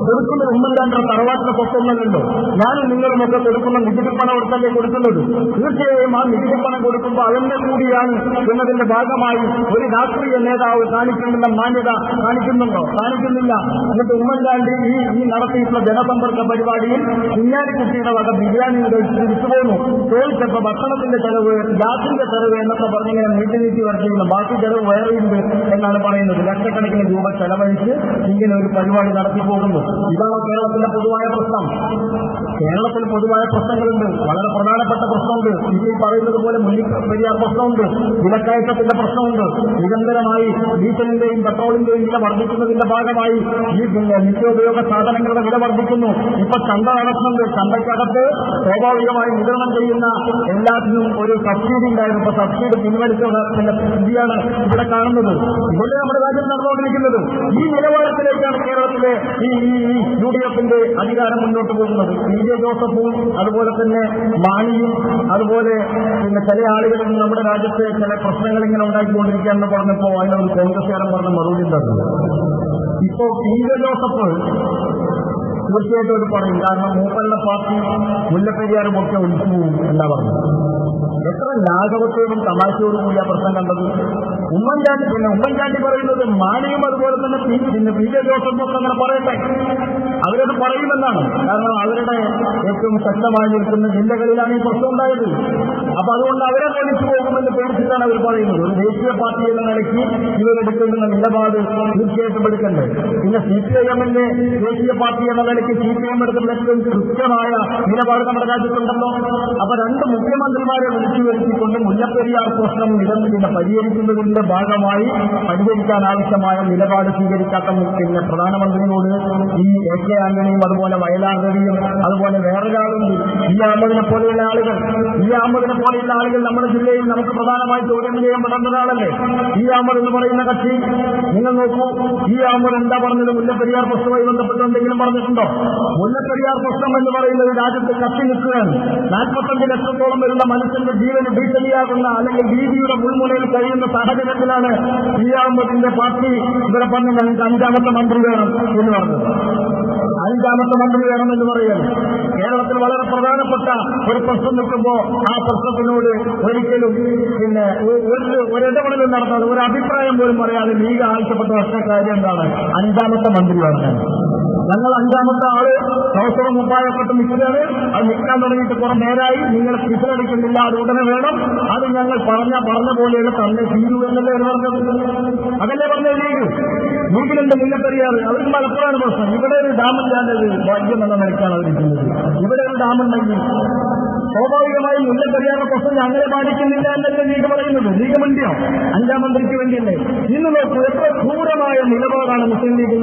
കൊടുക്കുന്നത് ഉമ്മൻചാണ്ടിയുടെ തറവാട്ടിലെ സ്വത്തൊന്നുമല്ലോ. ഞാനും നിങ്ങളുമൊക്കെ കൊടുക്കുന്ന നികുതി പണം എടുത്തല്ലേ കൊടുക്കുന്നത്. തീർച്ചയായും ആ നികുതി പണം കൊടുക്കുമ്പോൾ അതിന്റെ കൂടിയാണ് എന്നതിന്റെ ഭാഗമായി ഒരു രാഷ്ട്രീയ നേതാവ് കാണിക്കേണ്ടുന്ന മാന്യത കാണിക്കുന്നുണ്ടോ? കാണിക്കുന്നില്ല. എന്നിട്ട് ഉമ്മൻചാണ്ടി ഈ നടത്തിയിട്ടുള്ള ജനസമ്പർക്ക പരിപാടിയിൽ കുഞ്ഞാലിക്കുട്ടിയുടെ വക ബിരിയാണി തിരിച്ചു പോന്നു. ചോദിച്ചപ്പോൾ ഭക്ഷണത്തിന്റെ ചെലവ്, ഗ്യാസിന്റെ ചെലവ് എന്നൊക്കെ പറഞ്ഞിങ്ങനെ നീട്ടി വർദ്ധിക്കുന്ന ബാക്കി ചെലവ് വേറെയുണ്ട് എന്നാണ് പറയുന്നത്. ലക്ഷക്കണക്കിന് രൂപ ചെലവഴിച്ച് ഇങ്ങനെ ഒരു പരിപാടി നടത്തി പോകുന്നു. ഇതാണ് കേരളത്തിന്റെ പൊതുവായ പ്രശ്നം. കേരളത്തിൽ പൊതുവായ പ്രശ്നങ്ങളുണ്ട്. വളരെ പ്രധാനപ്പെട്ട പ്രശ്നമുണ്ട്. ഇതിൽ പറയുന്നത് പോലെ മുല്ലപ്പെരിയാർ പ്രശ്നമുണ്ട്, വിലക്കയറ്റത്തിന്റെ പ്രശ്നമുണ്ട്. നിരന്തരമായി ഡീസലിന്റെയും പെട്രോളിന്റെയും വില വർദ്ധിക്കുന്നതിന്റെ ഭാഗമായി ഈ നിത്യോപയോഗ സാധനങ്ങളുടെ വില വർദ്ധിക്കുന്നു. ഇപ്പൊ ചന്ത നടക്കുന്നുണ്ട്. ചന്തയ്ക്കകത്ത് സ്വാഭാവികമായി വിതരണം ചെയ്യുന്ന എല്ലാത്തിനും ഒരു സബ്സിഡി ഉണ്ടായിരുന്നു. ഇപ്പൊ സബ്സിഡി പിൻവലിച്ചതിന്റെ സ്ഥിതിയാണ് ഇവിടെ കാണുന്നത്. ഇവിടെ നമ്മുടെ രാജ്യം നടന്നുകൊണ്ടിരിക്കുന്നത്. ഈ നിലവാരത്തിലേക്കാണ് കേരളത്തിലെ ഈ UDF-ന്റെ അധികാരം മുന്നോട്ട് പോകുന്നത്. PJ ജോസഫും അതുപോലെ തന്നെ മാണിയും അതുപോലെ ചില ആളുകളും നമ്മുടെ രാജ്യത്തെ ചില പ്രശ്നങ്ങൾ ഇങ്ങനെ ഉണ്ടാക്കിക്കൊണ്ടിരിക്കുകയെന്ന് പറഞ്ഞപ്പോൾ അതിനൊരു കോൺഗ്രസ്സുകാരൻ പറഞ്ഞ മറുപടി ഉണ്ടായിരുന്നു. ഇപ്പോ PJ ജോസഫ് തീർച്ചയായിട്ടും ഒരു പറയും. കാരണം മൂപ്പരുടെ പാർട്ടി മുല്ലപ്പെരിയാറും ഒക്കെ ഒഴിച്ചു പോകും എന്നാ പറഞ്ഞു. എത്ര ലാഘവത്തോടും തമാശയോടും കൂടി ആ പ്രശ്നം കണ്ടത്. ഉമ്മൻചാണ്ടി പറയുന്നത് മാണിയും അതുപോലെ തന്നെ PJ ജോസഫും ഒക്കെ അങ്ങനെ പറയട്ടെ, അവരത് പറയുമെന്നാണ്. കാരണം അവരുടെ ഏറ്റവും ശക്തമായി നിൽക്കുന്ന ജില്ലകളിലാണ് ഈ പ്രശ്നം ഉണ്ടായത്. അപ്പൊ അതുകൊണ്ട് അവരെ ഒഴിച്ചു പോകുമെന്ന് പേടിച്ചിട്ടാണ് അവർ പറയുന്നത്. ഒരു ദേശീയ പാർട്ടി എന്ന നിലയ്ക്ക് ഇവരെടുക്കേണ്ടുന്ന നിലപാട് തീർച്ചയായിട്ടും എടുക്കണ്ടേ. പിന്നെ CPIM-ന്റെ ദേശീയ പാർട്ടി എന്ന നിലയ്ക്ക് CPIM എടുക്കുന്ന ഏറ്റവും കൃത്യമായ നിലപാട് നമ്മുടെ രാജ്യത്തുണ്ടല്ലോ. അപ്പൊ 2 മുഖ്യമന്ത്രിമാരെ വിളിച്ചു വരുത്തിക്കൊണ്ട് മുല്ലപ്പെരിയാർ പ്രശ്നം പരിഹരിക്കുന്നതിന്റെ ഇതിന്റെ ഭാഗമായി പരിഹരിക്കാൻ ആവശ്യമായ നിലപാട് സ്വീകരിക്കാത്ത പിന്നെ പ്രധാനമന്ത്രിയോട് ഈ AK ആന്റണിയും അതുപോലെ വയലാർ രവിയും അതുപോലെ വേറൊരാളുണ്ട് ഈ അഹമ്മദിനെ പോലെയുള്ള ആളുകൾ നമ്മുടെ ജില്ലയിൽ നമുക്ക് പ്രധാനമായി ചോദ്യം ചെയ്യപ്പെടേണ്ട ഒരാളല്ലേ ഈ അഹമ്മദ് എന്ന് പറയുന്ന കക്ഷി. നിങ്ങൾ നോക്കൂ, ഈ അഹമ്മദ് എന്താ പറഞ്ഞത്? മുല്ലപ്പെരിയാർ പ്രശ്നവുമായി ബന്ധപ്പെട്ട് എന്തെങ്കിലും പറഞ്ഞിട്ടുണ്ടോ? മുല്ലപ്പെരിയാർ പ്രശ്നം എന്ന് പറയുന്നത് രാജ്യത്ത് കത്തി നിൽക്കുകയാണ്. 45 ലക്ഷത്തോളം വരുന്ന മനുഷ്യന്റെ ജീവന് ഭീഷണിയാകുന്ന അല്ലെങ്കിൽ ഭീതിയുടെ മുൾമുനയിൽ കഴിയുന്ന സാഹചര്യത്തിലാണ് ഈ അഹമ്മദിന്റെ പാർട്ടി ഇവിടെ പറഞ്ഞ് ഞങ്ങൾക്ക് 5ാമത്തെ മന്ത്രി വേണം എന്ന് പറഞ്ഞത്. 5ാമത്തെ മന്ത്രി വേണമെന്ന് പറയുന്നത് കേരളത്തിൽ വളരെ പ്രധാനപ്പെട്ട ഒരു പ്രശ്നം നിൽക്കുമ്പോൾ ആ പ്രശ്നത്തിനോട് ഒരിക്കലും പിന്നെ ഒരിടപെടലും നടത്താതെ ഒരു അഭിപ്രായം പോലും പറയാതെ ലീഗ് ആവശ്യപ്പെട്ട ഒറ്റ കാര്യം എന്താണ്? 5ാമത്തെ മന്ത്രി വേണം. ഞങ്ങൾ 5ാമത്തെ ആള് അവസരം മുമ്പായപ്പെട്ട് നിൽക്കുകയാണ്. അത് നിൽക്കാൻ തുടങ്ങിയിട്ട് കുറെ നേരമായി. നിങ്ങൾ പിടിച്ചടിക്കുന്നില്ല, അത് ഉടനെ വേണം. അത് ഞങ്ങൾ പറഞ്ഞ പോലെയുള്ള തന്നെ തീരൂ എന്നല്ലേ പറഞ്ഞത്? അതല്ലേ പറഞ്ഞ ലീഗിലുണ്ട് മുല്ലപ്പെരിയാർ. അവർക്ക് മലപ്പുറമാണ് പ്രശ്നം. ഇവിടെ ഒരു ഡാമില്ലാണ്ടത് ഭാഗ്യം എന്ന നിലയ്ക്കാണ് അവരിക്കുന്നത്. ഇവിടെ ഒരു ഡാമുണ്ടെങ്കിൽ സ്വാഭാവികമായും മുല്ലപ്പെരിയാറിന്റെ പ്രശ്നം ഞങ്ങളെ ബാധിക്കുന്നില്ല എന്നല്ലേ ലീഗ് പറയുന്നത്? ലീഗ് വേണ്ടിയോ? 5ാം മന്ത്രിക്ക് വേണ്ടിയല്ലേ? ഇന്ന് നോക്കൂ, എത്ര ക്രൂരമായ നിലപാടാണ് മുസ്ലിം ലീഗ്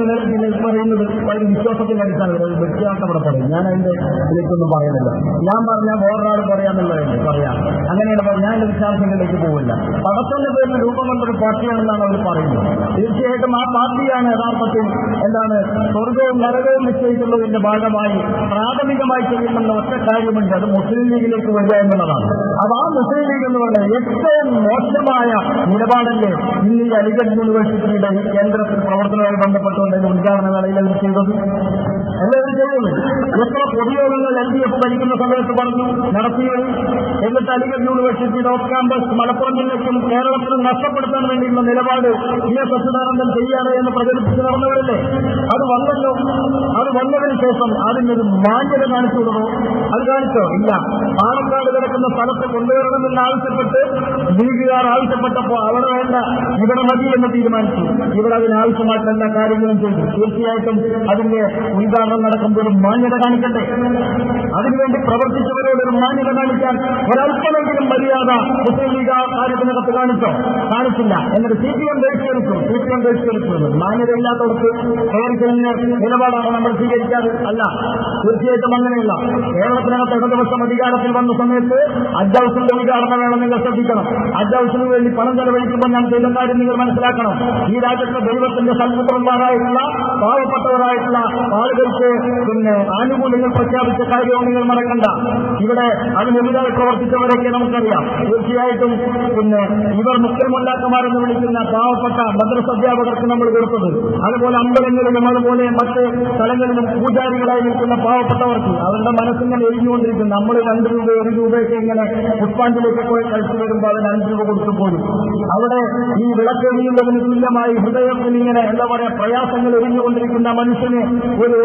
പറയുന്നത്. വളരെ വിശ്വാസത്തിന്റെ അടിസ്ഥാനത്തിൽ വ്യത്യാസം അവിടെ പറയും. ഞാൻ അതിന്റെ ഇതിലേക്കൊന്നും പറയുന്നില്ല. ഞാൻ പറഞ്ഞാൽ വേറൊരാൾ പറയാന്നുള്ളതല്ലേ പറയാം. അങ്ങനെയാണ് പറഞ്ഞാൽ ഞാൻ എന്റെ വിശ്വാസങ്ങളിലേക്ക് പോവില്ല. പടത്തിന്റെ പേരിൽ രൂപം കൊണ്ടൊരു പാർട്ടിയാണെന്നാണ് അവർ പറയുന്നത്. തീർച്ചയായിട്ടും ആ പാർട്ടിയാണ് യഥാർത്ഥത്തിൽ എന്താണ് സ്വർഗവും നരകവും നിശ്ചയിക്കുന്നതിന്റെ ഭാഗമായി പ്രാഥമികമായി ചെയ്യുന്ന ഒറ്റ കാര്യമുണ്ട്. അത് മുസ്ലിം ലീഗിലേക്ക് വരിക എന്നുള്ളതാണ്. അപ്പൊ ആ മുസ്ലിം ലീഗ് എന്ന് പറഞ്ഞാൽ ഏറ്റവും മോശമായ നിലപാടല്ലേ ഇന്ന് ഈ അലിഗഡ് യൂണിവേഴ്സിറ്റിയുടെ ഈ കേന്ദ്രത്തിൽ പ്രവർത്തനവുമായി ബന്ധപ്പെട്ടുകൊണ്ട് ഉദ്ഘാടന വേളയിൽ അവർ ചെയ്തത്. എല്ലാവരും ചെയ്യുന്നത് എത്ര പൊതുയോഗങ്ങൾ LDF ഭരിക്കുന്ന സമയത്ത് പറഞ്ഞു നടത്തിയത്. എന്നിട്ട് അലിഗഡ് യൂണിവേഴ്സിറ്റിയുടെ ഓഫ് ക്യാമ്പസ് മലപ്പുറം ജില്ലയ്ക്കും കേരളത്തിനും നഷ്ടപ്പെടുത്താൻ വേണ്ടിയുള്ള നിലപാട് PS അച്യുതാനന്ദൻ ചെയ്യാണ് എന്ന് പ്രചരിപ്പിച്ച് നടന്നവരല്ലേ? അത് വന്നല്ലോ. അത് വന്നതിന് ശേഷം അതിനൊരു മാന്യത കാണിച്ചു കൊടുക്കണോ? അത് കാണിച്ചോ? ഇല്ല. പാണക്കാട് കിടക്കുന്ന സ്ഥലത്ത് കൊണ്ടുവരണമെന്ന് ആവശ്യപ്പെട്ട് ലീഗുകാർ ആവശ്യപ്പെട്ടപ്പോൾ അവിടെ വേണ്ട, ഇവിടെ മതി എന്ന് തീരുമാനിച്ചു. ഇവിടെ അതിനാവശ്യമായിട്ട് എല്ലാ കാര്യങ്ങളും ചെയ്തു. തീർച്ചയായിട്ടും അതിന്റെ ഉദ്ഘാടനം നടക്കുമ്പോൾ ഒരു മാന്യത കാണിക്കട്ടെ. അതിനുവേണ്ടി പ്രവർത്തിച്ചവരോട് ഒരു മാന്യത കാണിക്കാൻ ഒരല്പമെങ്കിലും മര്യാദ മുസ്ലിം ലീഗ് ആ കാര്യത്തിനകത്ത് കാണിച്ചില്ല. എന്നിട്ട് CPM ബഹിഷ്കരിച്ചു. മാന്യതയില്ലാത്തവർക്ക് കയറി കഴിഞ്ഞ നിലപാടാണ് നമ്മൾ സ്വീകരിക്കാറ്. അല്ല, തീർച്ചയായിട്ടും അങ്ങനെയല്ല. കേരളത്തിനകത്ത് ഇടതുപക്ഷം അധികാരത്തിൽ വന്ന സമയത്ത് ഹജ്ജ് ഹൗസിന്റെ ഉദ്ഘാടനം വേണം. നിങ്ങൾ ശ്രദ്ധിക്കണം. ഹജ്ജ് ഹൗസിന് വേണ്ടി പണം ചെലവഴിക്കുമ്പോൾ ഞാൻ ചെയ്ത കാര്യം നിങ്ങൾ മനസ്സിലാക്കണം. ഈ രാജ്യത്തെ ദൈവത്തിന്റെ സൽപുത്രന്മാരായിട്ടുള്ള പാവപ്പെട്ടവരായിട്ടുള്ള ആളുകൾക്ക് പിന്നെ ആനുകൂല്യങ്ങൾ പ്രഖ്യാപിച്ച കാര്യവും നിങ്ങൾ മറക്കണ്ട. ഇവിടെ അതിനെതിരായി പ്രവർത്തിച്ചവരൊക്കെ നമുക്കറിയാം. തീർച്ചയായിട്ടും പിന്നെ ഇവർ മുസ്ലിമുല്ലാക്കന്മാരെന്ന് വിളിക്കുന്ന പാവപ്പെട്ട മദ്രസ അധ്യാപകർക്ക് നമ്മൾ കൊടുത്തത്, അതുപോലെ അമ്പലങ്ങളിലും അതുപോലെ മറ്റ് സ്ഥലങ്ങളിലും പൂജാരികളായി നിൽക്കുന്ന പാവപ്പെട്ടവർക്ക് അവരുടെ മനസ്സിങ്ങനെ എരിഞ്ഞുകൊണ്ടിരിക്കുന്നു. നമ്മൾ 2 രൂപ 1 രൂപയൊക്കെ ഇങ്ങനെ പുഷ്പാഞ്ജലിയൊക്കെ പോയി കഴിച്ചു വരുമ്പോൾ അതിന് 5 രൂപ കൊടുത്തു പോലും അവിടെ ഈ വിളക്കെറിയുന്നതിന് തുല്യമായി ഹൃദയത്തിൽ ഇങ്ങനെ എന്താ പറയാ പ്രയാസങ്ങൾ എരിഞ്ഞുകൊണ്ടിരിക്കുന്ന മനുഷ്യന് ഒരു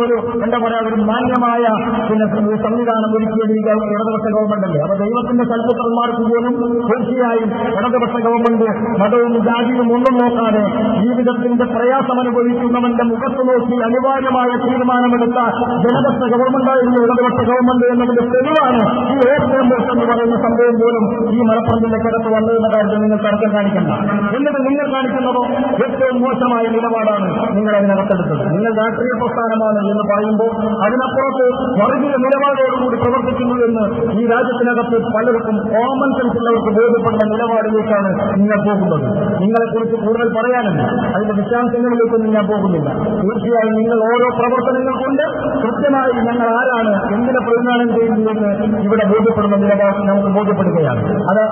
എന്താ പറയാ ഒരു മാന്യമായ പിന്നെ സംവിധാനം ഒരുക്കിയത് ഈ ഇടതുപക്ഷ ഗവൺമെന്റ് അല്ലേ? അപ്പൊ ദൈവത്തിന്റെ സൽപുത്രന്മാർക്ക് പോലും തീർച്ചയായും ഇടതുപക്ഷ ഗവൺമെന്റ് മതവും ജാതിയും ഒന്നും നോക്കാതെ ജീവിതത്തിന്റെ പ്രയാസം അനുഭവിക്കുന്നവന്റെ മുഖത്ത് നോക്കി അനിവാര്യമായ തീരുമാനമെടുത്ത ജനപക്ഷ ഗവൺമെന്റായിരുന്നു ഇടതുപക്ഷ ഗവൺമെന്റ് എന്നതിന്റെ തെളിവാണ് ഈ ഓർക്കേമ്പസ് എന്ന് പറയുന്ന സംഭവം പോലും ഈ മലപ്പുറം ജില്ലക്കകത്ത് വന്നതെന്ന കാര്യത്തിൽ നിങ്ങൾ തർക്കം കാണിക്കണ്ട. എന്നിട്ട് നിങ്ങൾ കാണിക്കുന്നതോ ഏറ്റവും മോശമായ നിലപാടാണ് നിങ്ങൾ അതിനകത്തെടുത്തത്. നിങ്ങൾ രാഷ്ട്രീയ പ്രസ്ഥാനമാണ് എന്ന് പറയുമ്പോൾ അതിനപ്പുറത്ത് വർഗീയ നിലപാടോടുകൂടി പ്രവർത്തിക്കുന്നു എന്ന് ഈ രാജ്യത്തിനകത്ത് പലർക്കും കോമൺ സെൻസ് ഉള്ളവർക്ക് ബോധ്യപ്പെടുന്ന നിലപാടിലേക്കാണ് നിങ്ങൾ പോകുന്നത്. നിങ്ങളെക്കുറിച്ച് കൂടുതൽ പറയാനുണ്ട്. അതിന്റെ വിശദാംശങ്ങളിലേക്കൊന്നും ഞാൻ പോകുന്നില്ല. തീർച്ചയായും നിങ്ങൾ ഓരോ പ്രവർത്തനങ്ങൾ കൊണ്ട് കൃത്യമായി ഞങ്ങൾ ആരാണ് എന്തിനെ പ്രതിനിധാനം ചെയ്യുന്നതെന്ന് ഇവിടെ ബോധ്യപ്പെടുന്ന നിലപാട് നമുക്ക് ബോധ്യപ്പെടുകയാണ്.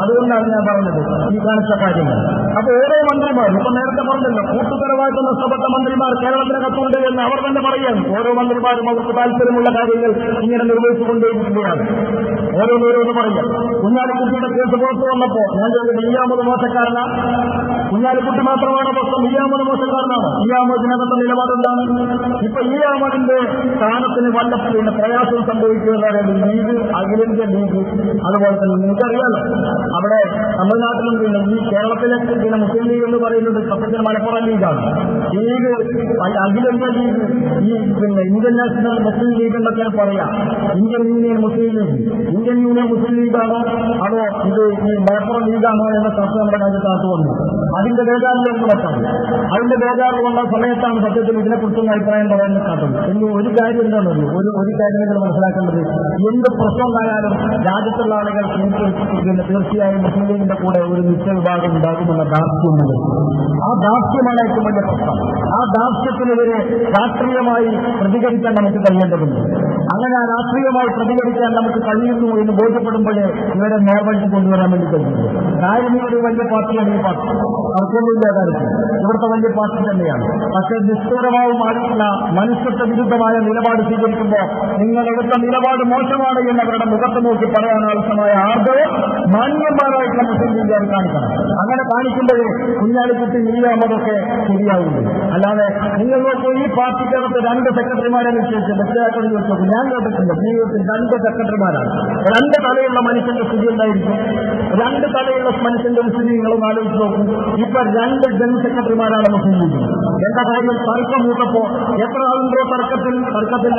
അതുകൊണ്ടാണ് ഞാൻ പറഞ്ഞത് ഈ കാണിച്ച കാര്യങ്ങൾ. അപ്പൊ ഓരോ മന്ത്രിമാരും ഇപ്പൊ നേരത്തെ പറഞ്ഞല്ലോ കൂട്ടുത്തരവാദിത്വം നഷ്ടപ്പെട്ട മന്ത്രിമാർ കേരളത്തിനകത്തുണ്ട് എന്ന് അവർ തന്നെ പറയാൻ. ഓരോ മന്ത്രിമാരും അവർക്ക് താല്പര്യമുള്ള കാര്യങ്ങൾ ഇങ്ങനെ നിർവഹിച്ചുകൊണ്ടേയിരിക്കുകയാണ്. ഓരോന്നോരോന്ന് പറയാം. കുഞ്ഞാലിക്കുട്ടിയുടെ കേസ് പുറത്തു വന്നപ്പോ ഞാൻ ചോദിച്ചത് ഈ അഹമ്മദ് മോശക്കാരന? കുഞ്ഞാലിക്കുട്ടി മാത്രമാണ് പ്രശ്നം? ഈ അഹമ്മദ് മോശക്കാരനാണോ? ഈ അഹമ്മദിനകത്തെ നിലപാടെന്താണ്? ഇപ്പൊ ഈ അഹമ്മദിന്റെ സ്ഥാനത്തിന് വല്ല പ്രയാസവും സംഭവിക്കുന്നതാണ് ലീഗ്, അഖിലേന്ത്യാ ലീഗ്. അതുപോലെ തന്നെ നിങ്ങൾക്കറിയാലോ അവിടെ തമിഴ്നാട്ടിലും പിന്നെ ഈ കേരളത്തിലേക്ക് പിന്നെ മുസ്ലിം ലീഗ് എന്ന് പറയുന്നത് സത്യത്തിന് മലപ്പുറം ലീഗാണ്. ലീഗ് അഖിലേന്ത്യാ ലീഗ് ഈ പിന്നെ ഇന്ത്യൻ നാഷണൽ മുസ്ലിം ലീഗ് എന്നൊക്കെയാണ് പറയാം. ഇന്ത്യൻ യൂണിയൻ മുസ്ലിം ലീഗ് ഇന്ത്യൻ യൂണിയൻ മുസ്ലിം ലീഗാണോ അതോ ഇത് ഈ മലപ്പുറം ലീഗാണോ എന്ന ചർച്ച നമ്മുടെ രാജ്യത്ത് വന്നു. അതിന്റെ ബേജാറിലേക്ക് വെക്കാം. അതിന്റെ ബേജാറ് കൊണ്ട സമയത്താണ് സത്യത്തിൽ ഇതിനെക്കുറിച്ചൊന്ന് അഭിപ്രായം പറയാൻ കാട്ടുന്നത്. ഇനി ഒരു കാര്യം എന്താണെന്ന് ഒരു കാര്യം നിങ്ങൾ മനസ്സിലാക്കേണ്ടത്, എന്ത് പ്രശ്നം ഉണ്ടായാലും രാജ്യത്തുള്ള ആളുകൾ തീർച്ചയായും മുസ്ലിം ലീഗിന്റെ കൂടെ ഒരു നിശ്ചയവിഭാഗം ഉണ്ടാകുമെന്ന ദാർഢ്യമുണ്ട്. ആ ദാർഢ്യമാണ് ഏറ്റവും വലിയ പ്രശ്നം. ആ ദാർഢ്യത്തിനെതിരെ രാഷ്ട്രീയമായി പ്രതികരിക്കാൻ നമുക്ക് കഴിയേണ്ടതുണ്ട്. അങ്ങനെ ആ രാഷ്ട്രീയമായി പ്രതികരിക്കാൻ നമുക്ക് കഴിയുന്നു എന്ന് ബോധ്യപ്പെടുമ്പോഴേ ഇവരെ നേർവഴിക്ക് കൊണ്ടുവരാൻ വേണ്ടി കഴിയുന്നു. കാര്യം ഒരു വലിയ പാർട്ടിയാണ് ഈ പാർട്ടി, അവർക്കൊന്നുമില്ല കാര്യത്തിൽ ഇവിടുത്തെ വലിയ പാർട്ടി തന്നെയാണ്. പക്ഷേ നിഷ്ഠൂരമാവുമായിട്ടുള്ള മനുഷ്യത്വ വിരുദ്ധമായ നിലപാട് സ്വീകരിക്കുമ്പോൾ നിങ്ങളെടുത്ത നിലപാട് മോശമാണ് എന്നവരുടെ മുഖത്ത് നോക്കി പറയാൻ ആവശ്യമായ ആർജവം മാന്യന്മാരായിട്ടുള്ള മുസ്ലിം ലീഗുകാർ കാണിക്കണം. അങ്ങനെ കാണിക്കുമ്പോഴേ കുഞ്ഞാലിക്കുട്ടി നീയാമതൊക്കെ ശരിയാവുന്നു. അല്ലാതെ നിങ്ങൾ നോക്കൂ, ഈ പാർട്ടിക്കകത്ത് 2 സെക്രട്ടറിമാരെ നിശ്ചയിച്ച് രക്ഷിതാക്കൾ ചോദിച്ചു. ഞാൻ കേട്ടിട്ടുണ്ട് ജീവിതത്തിൽ 2 സെക്രട്ടറിമാരാണ്. 2 തലയുള്ള മനുഷ്യന്റെ സ്ഥിതി എന്തായിരിക്കും? 2 തലയുള്ള മനുഷ്യന്റെ സ്ഥിതി നിങ്ങളൊന്ന് ആലോചിച്ച് നോക്കും. ഇപ്പൊ 2 ജനറൽ സെക്രട്ടറിമാരാണ് മുസ്ലിം ലീഗ്. എന്താ കാര്യം? തർക്കം മൂത്തപ്പോ എത്ര ആളുണ്ടോ തർക്കത്തിൽ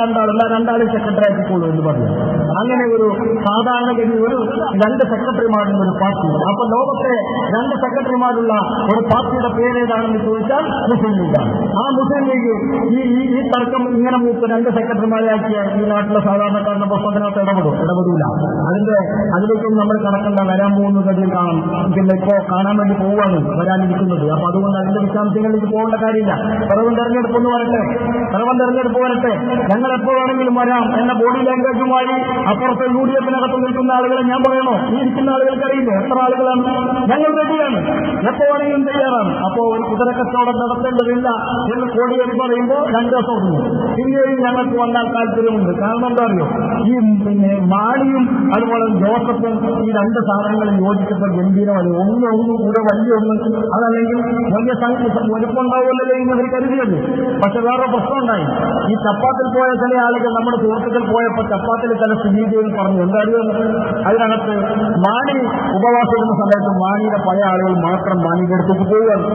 2 ആളല്ല 2 ആളെ സെക്രട്ടറി ആക്കിക്കോളൂ എന്ന് പറഞ്ഞു. അങ്ങനെ ഒരു സാധാരണഗതി ഒരു 2 സെക്രട്ടറിമാരുള്ള ഒരു പാർട്ടി. അപ്പൊ ലോകത്തെ 2 സെക്രട്ടറിമാരുള്ള ഒരു പാർട്ടിയുടെ പേരേതാണെന്ന് ചോദിച്ചാൽ മുസ്ലിം ലീഗാണ്. ആ മുസ്ലിം ലീഗ് ഈ തർക്കം ഇങ്ങനെ മൂത്ത് 2 സെക്രട്ടറിമാരെ ആക്കിയ ഈ നാട്ടിലെ സാധാരണക്കാരുടെ പ്രശ്നത്തിനകത്ത് ഇടപെടൂല. അതിലേക്കൊന്നും നമ്മൾ കണക്കണ്ട. വരാൻ പോകുന്ന ഗതിയിൽ കാണാം. പിന്നെ ഇപ്പോ കാണാൻ വേണ്ടി പോവുകയാണ് വരാനിരിക്കുന്നത്. അപ്പൊ അതുകൊണ്ട് അതിന്റെ വിശദാംശങ്ങളിലേക്ക് പോകേണ്ട കാര്യമില്ല. പിറവൻ തെരഞ്ഞെടുപ്പ് വരട്ടെ, ഞങ്ങൾ എപ്പോ വേണമെങ്കിലും വരാം എന്ന ബോഡി ലാംഗ്വേജുമായി അപ്പുറത്തെ UDF-നകത്ത് നിൽക്കുന്ന ആളുകളെ ഞാൻ പറയണോ? ഈ ഇരിക്കുന്ന ആളുകൾക്ക് അറിയില്ല എത്ര ആളുകളാണ്. ഞങ്ങൾ റെഡിയാണ്, എപ്പോ വേണമെങ്കിലും തയ്യാറാണ്. അപ്പോ ഒരു കുതിരക്കച്ചവടം നടത്തേണ്ടതില്ല എന്ന് കോടിയേരി പറയുമ്പോൾ 2 ദിവസം ഒതുങ്ങും. പിന്നെയും ഞങ്ങൾക്ക് വന്നാൽ താല്പര്യമുണ്ട്. കാരണം എന്താ അറിയോ, ഈ മാണിയും അതുപോലെ ജോസഫും ഈ 2 സാധനങ്ങളും യോജിച്ചപ്പോൾ ഗംഭീരമായി ഒന്നും കൂടെ വലിയൊന്ന് അതല്ലെങ്കിൽ വലിയ വലുപ്പമുണ്ടാവുമല്ലോ എന്നവർ കരുതിയത്. പക്ഷെ വേറെ പ്രശ്നമുണ്ടായി. ഈ ചപ്പാത്തിൽ പോയ ചില ആളുകൾ നമ്മുടെ സുഹൃത്തുക്കൾ പോയപ്പോൾ ചപ്പാത്തിൽ ചില സ്ഥിതിയിൽ പറഞ്ഞു. എന്തായാലും അതിനകത്ത് മാണി ഉപവാസിക്കുന്ന സമയത്ത് മാണിയുടെ പഴയ ആളുകൾ മാത്രം മാണിയുടെ അടുത്തേക്ക് പോവുകയാണ്.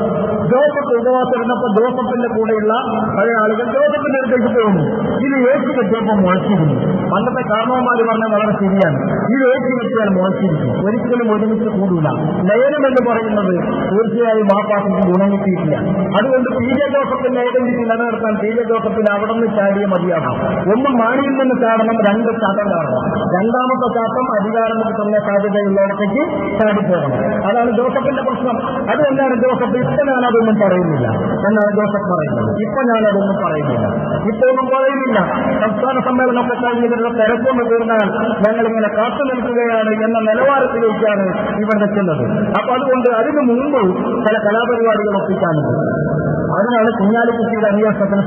ജോസഫ് ഉപവാസം ഇരുന്നപ്പോൾ ജോസഫിന്റെ കൂടെയുള്ള പഴയ ആളുകൾ ജോസഫിന്റെ അടുത്തേക്ക് പോകുന്നു. ഇത് ഏച്ചു കെട്ടിയപ്പോൾ മുളച്ചിരുന്നു. പണ്ടത്തെ കാരണവന്മാർ പറഞ്ഞാൽ വളരെ ശരിയാണ്. ഇത് ഏച്ചു കെട്ടിയാൽ മുളച്ചിരിക്കും, ഒരിക്കലും ഒരുമിച്ച് കൂടൂല. ലയനം എന്ന് പറയുന്നത് തീർച്ചയായും ആ പാർട്ടിക്ക് ഗുണം കിട്ടിയിട്ടില്ല. അതുകൊണ്ട് PJ ജോസഫിന്റെ ഐഡന്റിറ്റി നിലനിർത്താൻ PJ ജോസഫിന് അവിടെ നിന്ന് ചാടിയ മതിയാകാം. ഒന്ന് മാണിയിൽ നിന്ന് ചാടണം, 2 ചാട്ടം ചാടണം. 2ാമത്തെ ചാട്ടം അധികാരം കിട്ടുന്ന സാധ്യതയുള്ളവർക്ക് ചാടിപ്പോകണം. അതാണ് ജോസഫിന്റെ പ്രശ്നം. അതുകൊണ്ടാണ് ജോസഫ് ഇപ്പൊ ഞാനതൊന്നും പറയുന്നില്ല എന്നാണ് ജോസഫ് പറയുന്നത്. ഇപ്പൊ ഞാനതൊന്നും പറയുന്നില്ല. സംസ്ഥാന സമ്മേളനമൊക്കെ കഴിഞ്ഞവരുടെ തിരക്കൊന്ന് തീർന്നാൽ ഞങ്ങളിങ്ങനെ കാത്തു നിൽക്കുകയാണ് എന്ന നിലവാരത്തിലേക്കാണ് ഇവർ നിൽക്കുന്നത്. അപ്പൊ അതുകൊണ്ട് അതിനു മുമ്പ് ചില കലാപരിപാടികൾ ഒപ്പിക്കാനുണ്ട്. അതിനാണ് കുഞ്ഞാലിക്കുട്ടിയുടെ അന്വേഷണത്തിന്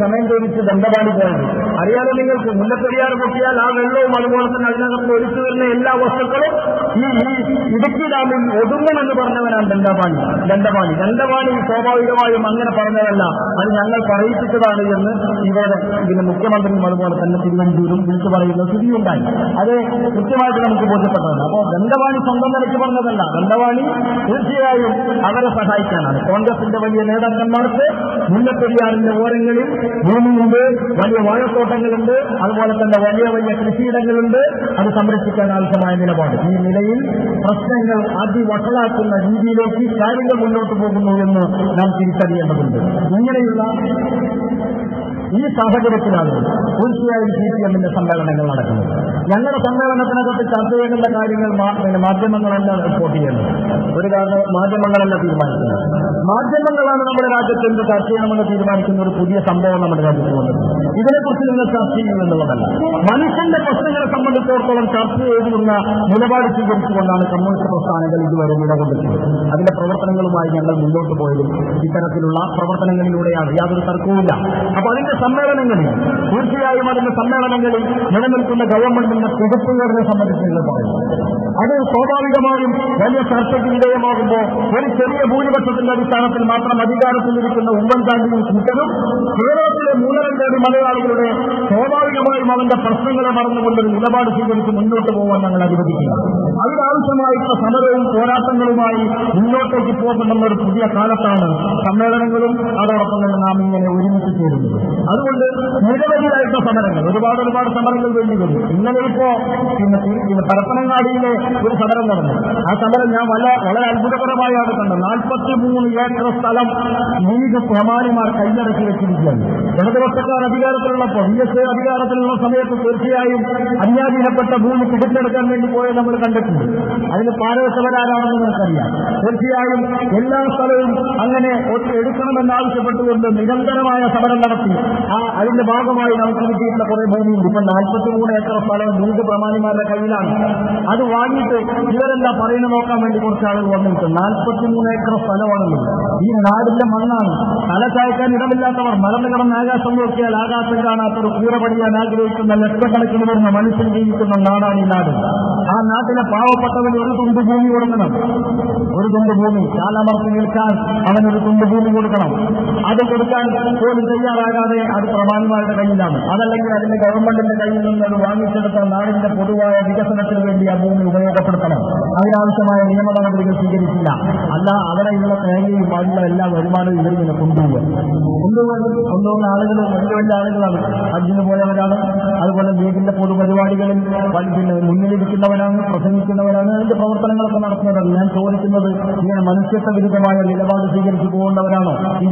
സമയം ചോദിച്ച് ദണ്ഡപാണി പോയത്. അറിയാതെ നിങ്ങൾക്ക് മുല്ലപ്പെരിയാർ പൊട്ടിയാൽ ആ വെള്ളവും അതുപോലെ തന്നെ അതിനകത്ത് ഒലിച്ചു വരുന്ന എല്ലാ വസ്തുക്കളും ഈ ഇടുക്കി ഡാമിൽ ഒതുങ്ങുമെന്ന് പറഞ്ഞവനാണ് ദണ്ഡപാണി സ്വാഭാവികമായും അങ്ങനെ പറഞ്ഞതല്ല, അത് ഞങ്ങൾ പറയിപ്പിച്ചതാണ് എന്ന് ഇതിന് മുഖ്യമന്ത്രിയും അതുപോലെ തന്നെ തിരുവനന്തപുരം വിളിച്ചു പറയുന്ന സ്ഥിതിയുണ്ടായി. അത് കൃത്യമായിട്ട് നമുക്ക് ബോധ്യപ്പെട്ടതാണ്. അപ്പോൾ ദണ്ഡപാണി സ്വന്തം നിലയ്ക്ക് പറഞ്ഞതല്ല. ദണ്ഡപാണി തീർച്ചയായും അവരെ സഹായിക്കാനാണ്. കോൺഗ്രസിന്റെ വലിയ നേതാക്കന്മാർക്ക് മുല്ലപ്പെരിയാറിന്റെ ഓരങ്ങളിൽ ഭൂമിയുണ്ട്, വലിയ വാഴത്തോട്ടങ്ങളുണ്ട്, അതുപോലെ തന്നെ വലിയ കൃഷിയിടങ്ങളുണ്ട്. അത് സംരക്ഷിക്കാൻ ആവശ്യമായ നിലപാട്. ഈ നിലയിൽ പ്രശ്നങ്ങൾ അതിവഷളാക്കുന്ന രീതിയിലേക്ക് കാര്യങ്ങൾ മുന്നോട്ട് പോകുന്നു എന്ന് നാം തിരിച്ചറിയേണ്ടതുണ്ട്. ഇങ്ങനെയുള്ള ഈ സാഹചര്യത്തിലാണ് തീർച്ചയായും CPM-ന്റെ സമ്മേളനങ്ങൾ നടക്കുന്നത്. ഞങ്ങളുടെ സമ്മേളനത്തിനകത്ത് ചർച്ച ചെയ്യേണ്ട കാര്യങ്ങൾ മാധ്യമങ്ങളല്ല റിപ്പോർട്ട് ചെയ്യുന്നത്. ഒരു കാരണം മാധ്യമങ്ങളല്ല തീരുമാനിക്കുന്നത്. മാധ്യമങ്ങളാണ് നമ്മുടെ രാജ്യത്ത് എന്ത് ചർച്ച ചെയ്യണമെന്ന് തീരുമാനിക്കുന്ന ഒരു പുതിയ സംഭവം നമ്മുടെ രാജ്യത്ത് വന്നത്. ഇതിനെക്കുറിച്ച് നിങ്ങൾ ചർച്ച ചെയ്യുമെന്നുള്ളതല്ല, മനുഷ്യന്റെ പ്രശ്നങ്ങളെ സംബന്ധിച്ചിടത്തോളം ചർച്ച ചെയ്തുകൊണ്ട നിലപാട് സ്വീകരിച്ചുകൊണ്ടാണ് കമ്മ്യൂണിസ്റ്റ് പ്രസ്ഥാനങ്ങൾ ഇതുവരെ നിലകൊണ്ടിട്ടുള്ളത്. അതിന്റെ പ്രവർത്തനങ്ങളുമായി ഞങ്ങൾ മുന്നോട്ട് പോയതും ഇത്തരത്തിലുള്ള പ്രവർത്തനങ്ങളിലൂടെയാണ്, യാതൊരു തർക്കവുമില്ല. അപ്പൊ അതിന്റെ സമ്മേളനങ്ങളിൽ തീർച്ചയായും നിലനിൽക്കുന്ന ഗവൺമെന്റ് ഗവൺമെന്റിന്റെ തികച്ചുകേടിനെ സംബന്ധിച്ച് നിങ്ങൾ പറയുന്നു. അത് സ്വാഭാവികമായും വലിയ ചർച്ചയ്ക്ക് വിധേയമാകുമ്പോൾ ഒരു ചെറിയ ഭൂരിപക്ഷത്തിന്റെ അടിസ്ഥാനത്തിൽ മാത്രം അധികാരത്തിലിരിക്കുന്ന ഉമ്മൻചാണ്ടിയും കൂട്ടരും കേരളത്തിലെ 3.5 കോടി മലയാളികളുടെ സ്വാഭാവികമായും അവന്റെ പ്രശ്നങ്ങളെ മറന്നുകൊണ്ടൊരു നിലപാട് സ്വീകരിച്ച് മുന്നോട്ട് പോകാൻ ഞങ്ങൾ അനുവദിക്കുക. അതിനാവശ്യമായിട്ടുള്ള സമരവും പോരാട്ടങ്ങളുമായി മുന്നോട്ടേക്ക് പോകുമെന്നൊരു പുതിയ കാലത്താണ് സമ്മേളനങ്ങളും അതോടൊപ്പം തന്നെ നാം ഇങ്ങനെ ഒരുമിച്ച് ചേരുന്നത്. അതുകൊണ്ട് നിരവധിയായിട്ടുള്ള സമരങ്ങൾ, ഒരുപാട് സമരങ്ങൾ വേണ്ടി വരും. ഇന്നലെ ഇപ്പോ പരപ്പനങ്ങാടിയിലെ ഒരു സമരം നടന്നു. ആ സമരം ഞാൻ വളരെ അത്ഭുതകരമായാണ് കണ്ടത്. 43 ഏക്കർ സ്ഥലം ലീഗ് പ്രമാണിമാർ കൈയടക്കി വെച്ചിരിക്കുകയാണ്. ഇടതുപക്ഷക്കാർ അധികാരത്തിലുള്ളപ്പോൾ VS അധികാരത്തിലുള്ള സമയത്ത് തീർച്ചയായും അന്യാധീനപ്പെട്ട ഭൂമി പിടിച്ചെടുക്കാൻ വേണ്ടി പോയത് നമ്മൾ കണ്ടിട്ടുണ്ട്. അതിന് പാരവശവരാരാണെന്ന് നമുക്കറിയാം. തീർച്ചയായും എല്ലാ സ്ഥലവും അങ്ങനെ എടുക്കണമെന്നാവശ്യപ്പെട്ടുകൊണ്ട് നിരന്തരമായ സമരം നടത്തി. അതിന്റെ ഭാഗമായി നമുക്ക് കിട്ടിയിട്ടുള്ള കുറെ ഭൂമിയുണ്ട്. ഇപ്പൊ 43 ഏക്കർ സ്ഥലം ലീഗ് പ്രമാണിമാരുടെ കയ്യിലാണ്. അത് വാങ്ങിയിട്ട് ഇവരെല്ലാം പറയുന്നത് നോക്കാൻ വേണ്ടി കുറച്ച് ആളുകൾ വന്നിട്ട് 43 ഏക്കർ സ്ഥലമാണല്ലോ, ഈ നാടിന്റെ മണ്ണാണ്. തല ചായ്ക്കാൻ ഇടമില്ലാത്തവർ മലന്ന് കിടന്ന് ആകാശം നോക്കിയാൽ ആകാശം കാണാത്തൊരു കൂര പണിയാൻ ആഗ്രഹിക്കുന്ന ലക്ഷക്കണക്കിന് വരുന്ന മനുഷ്യൻ ജീവിക്കുന്ന നാടാണ് ഈ നാട്. ആ നാട്ടിലെ പാവപ്പെട്ടവന് ഒരു തുണ്ട് ഭൂമി കൊടുക്കണം. ഒരു തുണ്ട് ഭൂമി കാലമർത്തി നിൽക്കാൻ അവനൊരു തുണ്ട് ഭൂമി കൊടുക്കണം. അത് കൊടുക്കാൻ പോലും തയ്യാറാകാതെ അത് പ്രമാണിമാരുടെ കയ്യിലാണ്. അതല്ലെങ്കിൽ അതിന്റെ ഗവൺമെന്റിന്റെ കയ്യിൽ നിന്ന് അത് വാങ്ങിച്ചെടുത്ത നാടിന്റെ പൊതുവായ വികസനത്തിന് വേണ്ടി ആ ഭൂമി ഉപയോഗപ്പെടുത്തണം. അതിനാവശ്യമായ നിയമ നടപടികൾ സ്വീകരിച്ചില്ല. അല്ല അവിടെയുള്ള തേങ്ങയും പാലുള്ള എല്ലാ വരുമാനവും ഇവരിങ്ങനെ കൊണ്ടുപോകുന്ന ആളുകൾ വലിയ വലിയ ആളുകളാണ്. ഹജ്ജിന് പോയവരാണ്, അതുപോലെ ലീഗിന്റെ പൊതുപരിപാടികളിൽ പിന്നെ മുന്നിലിരിക്കുന്നവരാണ്, പ്രസംഗിക്കുന്നവരാണ്, അതിന്റെ പ്രവർത്തനങ്ങളൊക്കെ നടത്തുന്നവരാണ്. ഞാൻ ചോദിക്കുന്നത്, ഇങ്ങനെ മനുഷ്യത്വ വിരുദ്ധമായ നിലപാട് സ്വീകരിച്ചു പോകേണ്ടവരാണോ ഈ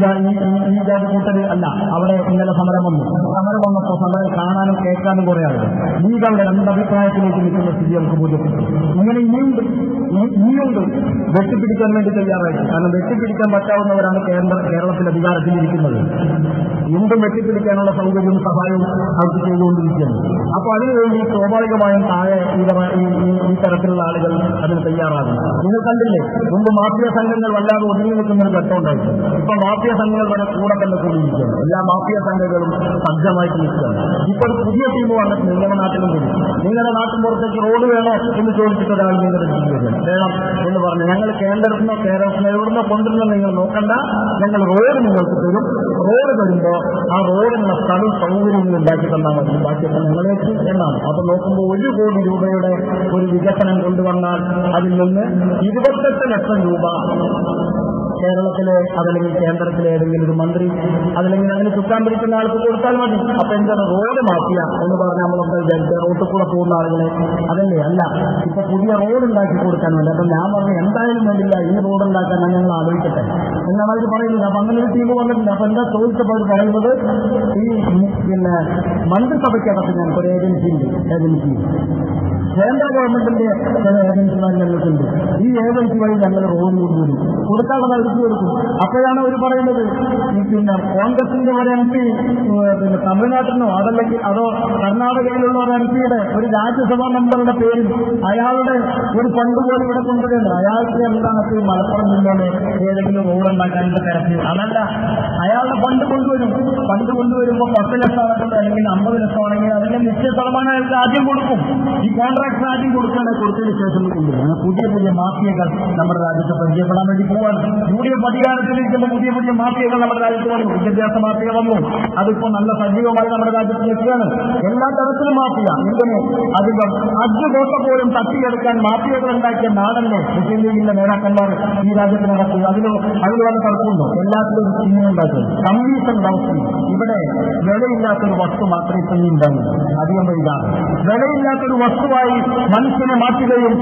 ജാതി കൂട്ടര്? അല്ല. അവിടെ ഇന്നലെ സമരം വന്നപ്പോൾ സമരം കാണാനും കേൾക്കാനും കുറെ ആളുകൾ ലീഗ് അവിടെ രണ്ടഭിപ്രായത്തിലേക്ക് നിൽക്കുന്ന സ്ഥിതി നമുക്ക് ബോധ്യപ്പെട്ടു. ഇങ്ങനെ ഇനിയുണ്ട് വെട്ടിപ്പിടിക്കാൻ വേണ്ടി തയ്യാറായി. കാരണം വെട്ടിപ്പിടിക്കാൻ പറ്റാവുന്നവരാണ് കേരളത്തിൽ അധികാരത്തിലിരിക്കുന്നത്. എന്തും വെട്ടിപ്പിടിക്കാനുള്ള സൗകര്യവും സഹായവും അവർക്ക് ചെയ്തുകൊണ്ടിരിക്കുകയാണ്. അപ്പൊ അതിനുവേണ്ടി സ്വാഭാവികമായും താഴെ ഈ തരത്തിലുള്ള ആളുകൾ അതിന് തയ്യാറാകും. നിങ്ങൾ കണ്ടില്ലേ, മുമ്പ് മാഫിയ സംഘങ്ങൾ വല്ലാതെ ഒതുങ്ങി നിൽക്കുന്നൊരു ഘട്ടമുണ്ടായിരുന്നു. ഇപ്പൊ മാഫിയ സംഘങ്ങൾ വരെ കൂടെ തന്നെ കൂടിയിരിക്കുകയാണ്. എല്ലാ മാഫിയ സംഘങ്ങളും സജ്ജമായിട്ട് നിൽക്കുകയാണ്. ഇപ്പൊ ഒരു പുതിയ ടീം വന്നിട്ട് നിങ്ങളുടെ നാട്ടിലും കൂടി, നിങ്ങളുടെ നാട്ടിൻ പുറത്തേക്ക് റോഡ് വേണോ എന്ന് ചോദിച്ചിട്ട് ഒരാൾ നിങ്ങളുടെ വേണം എന്ന് പറഞ്ഞു. ഞങ്ങൾ കേന്ദ്രത്തിനോ കേരളത്തിനോ എവിടുന്നോ കൊണ്ടുവരുന്ന നിങ്ങൾ നോക്കണ്ട, ഞങ്ങൾ റോഡ് നിങ്ങൾക്ക് തരും. റോഡ് തരുമ്പോ ആ റോഡിനുള്ള സ്ഥലം സൗകര്യങ്ങൾ ഉണ്ടാക്കി തന്നാൽ മതി, ബാക്കിയൊക്കെ ഞങ്ങളേക്ക് എന്നാണ്. അപ്പൊ നോക്കുമ്പോൾ 1 കോടി രൂപയുടെ ഒരു വികസനം കൊണ്ടുവന്നാൽ അതിൽ നിന്ന് 28 ലക്ഷം രൂപ കേരളത്തിലെ അതല്ലെങ്കിൽ കേന്ദ്രത്തിലെ ഏതെങ്കിലും ഒരു മന്ത്രി അതല്ലെങ്കിൽ അതിന് ചുക്കാൻ പിടിക്കുന്ന ആൾക്ക് കൊടുത്താൽ മതി. അപ്പൊ എന്താണ് റോഡ് മാഫിയ എന്ന് പറഞ്ഞാൽ നമ്മളൊക്കെ വിചാരിച്ച റോഡിൽ കൂടെ പോകുന്ന ആളുകളെ അതല്ലേ? അല്ല, ഇപ്പൊ പുതിയ റോഡ് ഉണ്ടാക്കി കൊടുക്കാൻ വേണ്ടി. അപ്പൊ ഞാൻ പറഞ്ഞു എന്തായാലും വേണ്ടില്ല, ഈ റോഡ് ഉണ്ടാക്കാൻ ഞങ്ങൾ ആലോചിക്കട്ടെ എന്നാണ് അവർ പറയുന്നത്. അപ്പൊ അങ്ങനെ ഒരു ടീം വന്നിട്ടുണ്ട്. അപ്പൊ എന്താ ചോദിച്ചപ്പോൾ അവർ പറയുന്നത്, ഈ പിന്നെ മന്ത്രിസഭയ്ക്കകത്ത് ഞങ്ങൾക്കൊരു ഏജൻസി കേന്ദ്ര ഗവൺമെന്റിന്റെ ചില ഏജൻസിമാർ ഞങ്ങൾക്കുണ്ട്. ഈ ഏജൻസി വഴി ഞങ്ങൾ റോഡ് കൊണ്ടുവരും, കൊടുക്കാതെ അവർക്ക് കൊടുക്കും. അപ്പോഴാണ് അവർ പറയുന്നത്, പിന്നെ കോൺഗ്രസിന്റെ ഒരു MP പിന്നെ തമിഴ്നാട്ടിനോ അതോ കർണാടകയിലുള്ള ഒരു MPയുടെ ഒരു രാജ്യസഭാ മെമ്പറുടെ പേരിൽ അയാളുടെ ഒരു ഫണ്ട് പോലും ഇവിടെ കൊണ്ടുവരുന്നത്. അയാൾക്ക് എന്താണ് മലപ്പുറം ജില്ലയിലെ ഏതെങ്കിലും റോഡ് ഉണ്ടാക്കാനുള്ള തിരക്ക്? അതല്ല, അയാളുടെ ഫണ്ട് കൊണ്ടുവരും. ഫണ്ട് കൊണ്ടുവരുമ്പോൾ 10 ലക്ഷം ആണെങ്കിൽ 50 ലക്ഷം ആണെങ്കിൽ അതിന്റെ നിശ്ചയ ശതമാനം അയാൾക്ക് ആദ്യം കൊടുക്കും. ഈ കോൺട്രാക്ടർ ആദ്യം കൊടുത്തതിന് ശേഷം കൊണ്ടുവരും. പുതിയ മാഫിയകൾ നമ്മുടെ രാജ്യത്ത് പരിചയപ്പെടാൻ വേണ്ടി പോവാൻ UDF അധികാരത്തിലിരിക്കുന്ന പുതിയ മാഫിയകൾ നമ്മുടെ രാജ്യത്ത് വന്നു. വിദ്യാഭ്യാസ മാഫിയ വന്നു. അതിപ്പോ നല്ല സജീവമായി നമ്മുടെ രാജ്യത്ത് നിൽക്കുകയാണ്. എല്ലാ തരത്തിലും മാഫിയ. എന്തിന് അധികം ഹജ്ജ് കോട്ട പോലും തട്ടിയെടുക്കാൻ മാഫിയകൾ ഉണ്ടാക്കിയ നാടല്ലേ മുസ്ലിം ലീഗിന്റെ നേതാക്കന്മാർ ഈ രാജ്യത്ത് നടത്തി. അതിന് വന്ന് തർക്കമുണ്ടോ? എല്ലാത്തിലും ഇങ്ങനെ ഉണ്ടാക്കുന്നത് കമ്മീഷൻ വ്യവസ്ഥ. ഇവിടെ വിലയില്ലാത്തൊരു വസ്തു മാത്രമേ ഇനി ഉണ്ടാകും. അധികം വൈകാതെ വിലയില്ലാത്തൊരു വസ്തുവായി മനുഷ്യനെ മാറ്റുകയും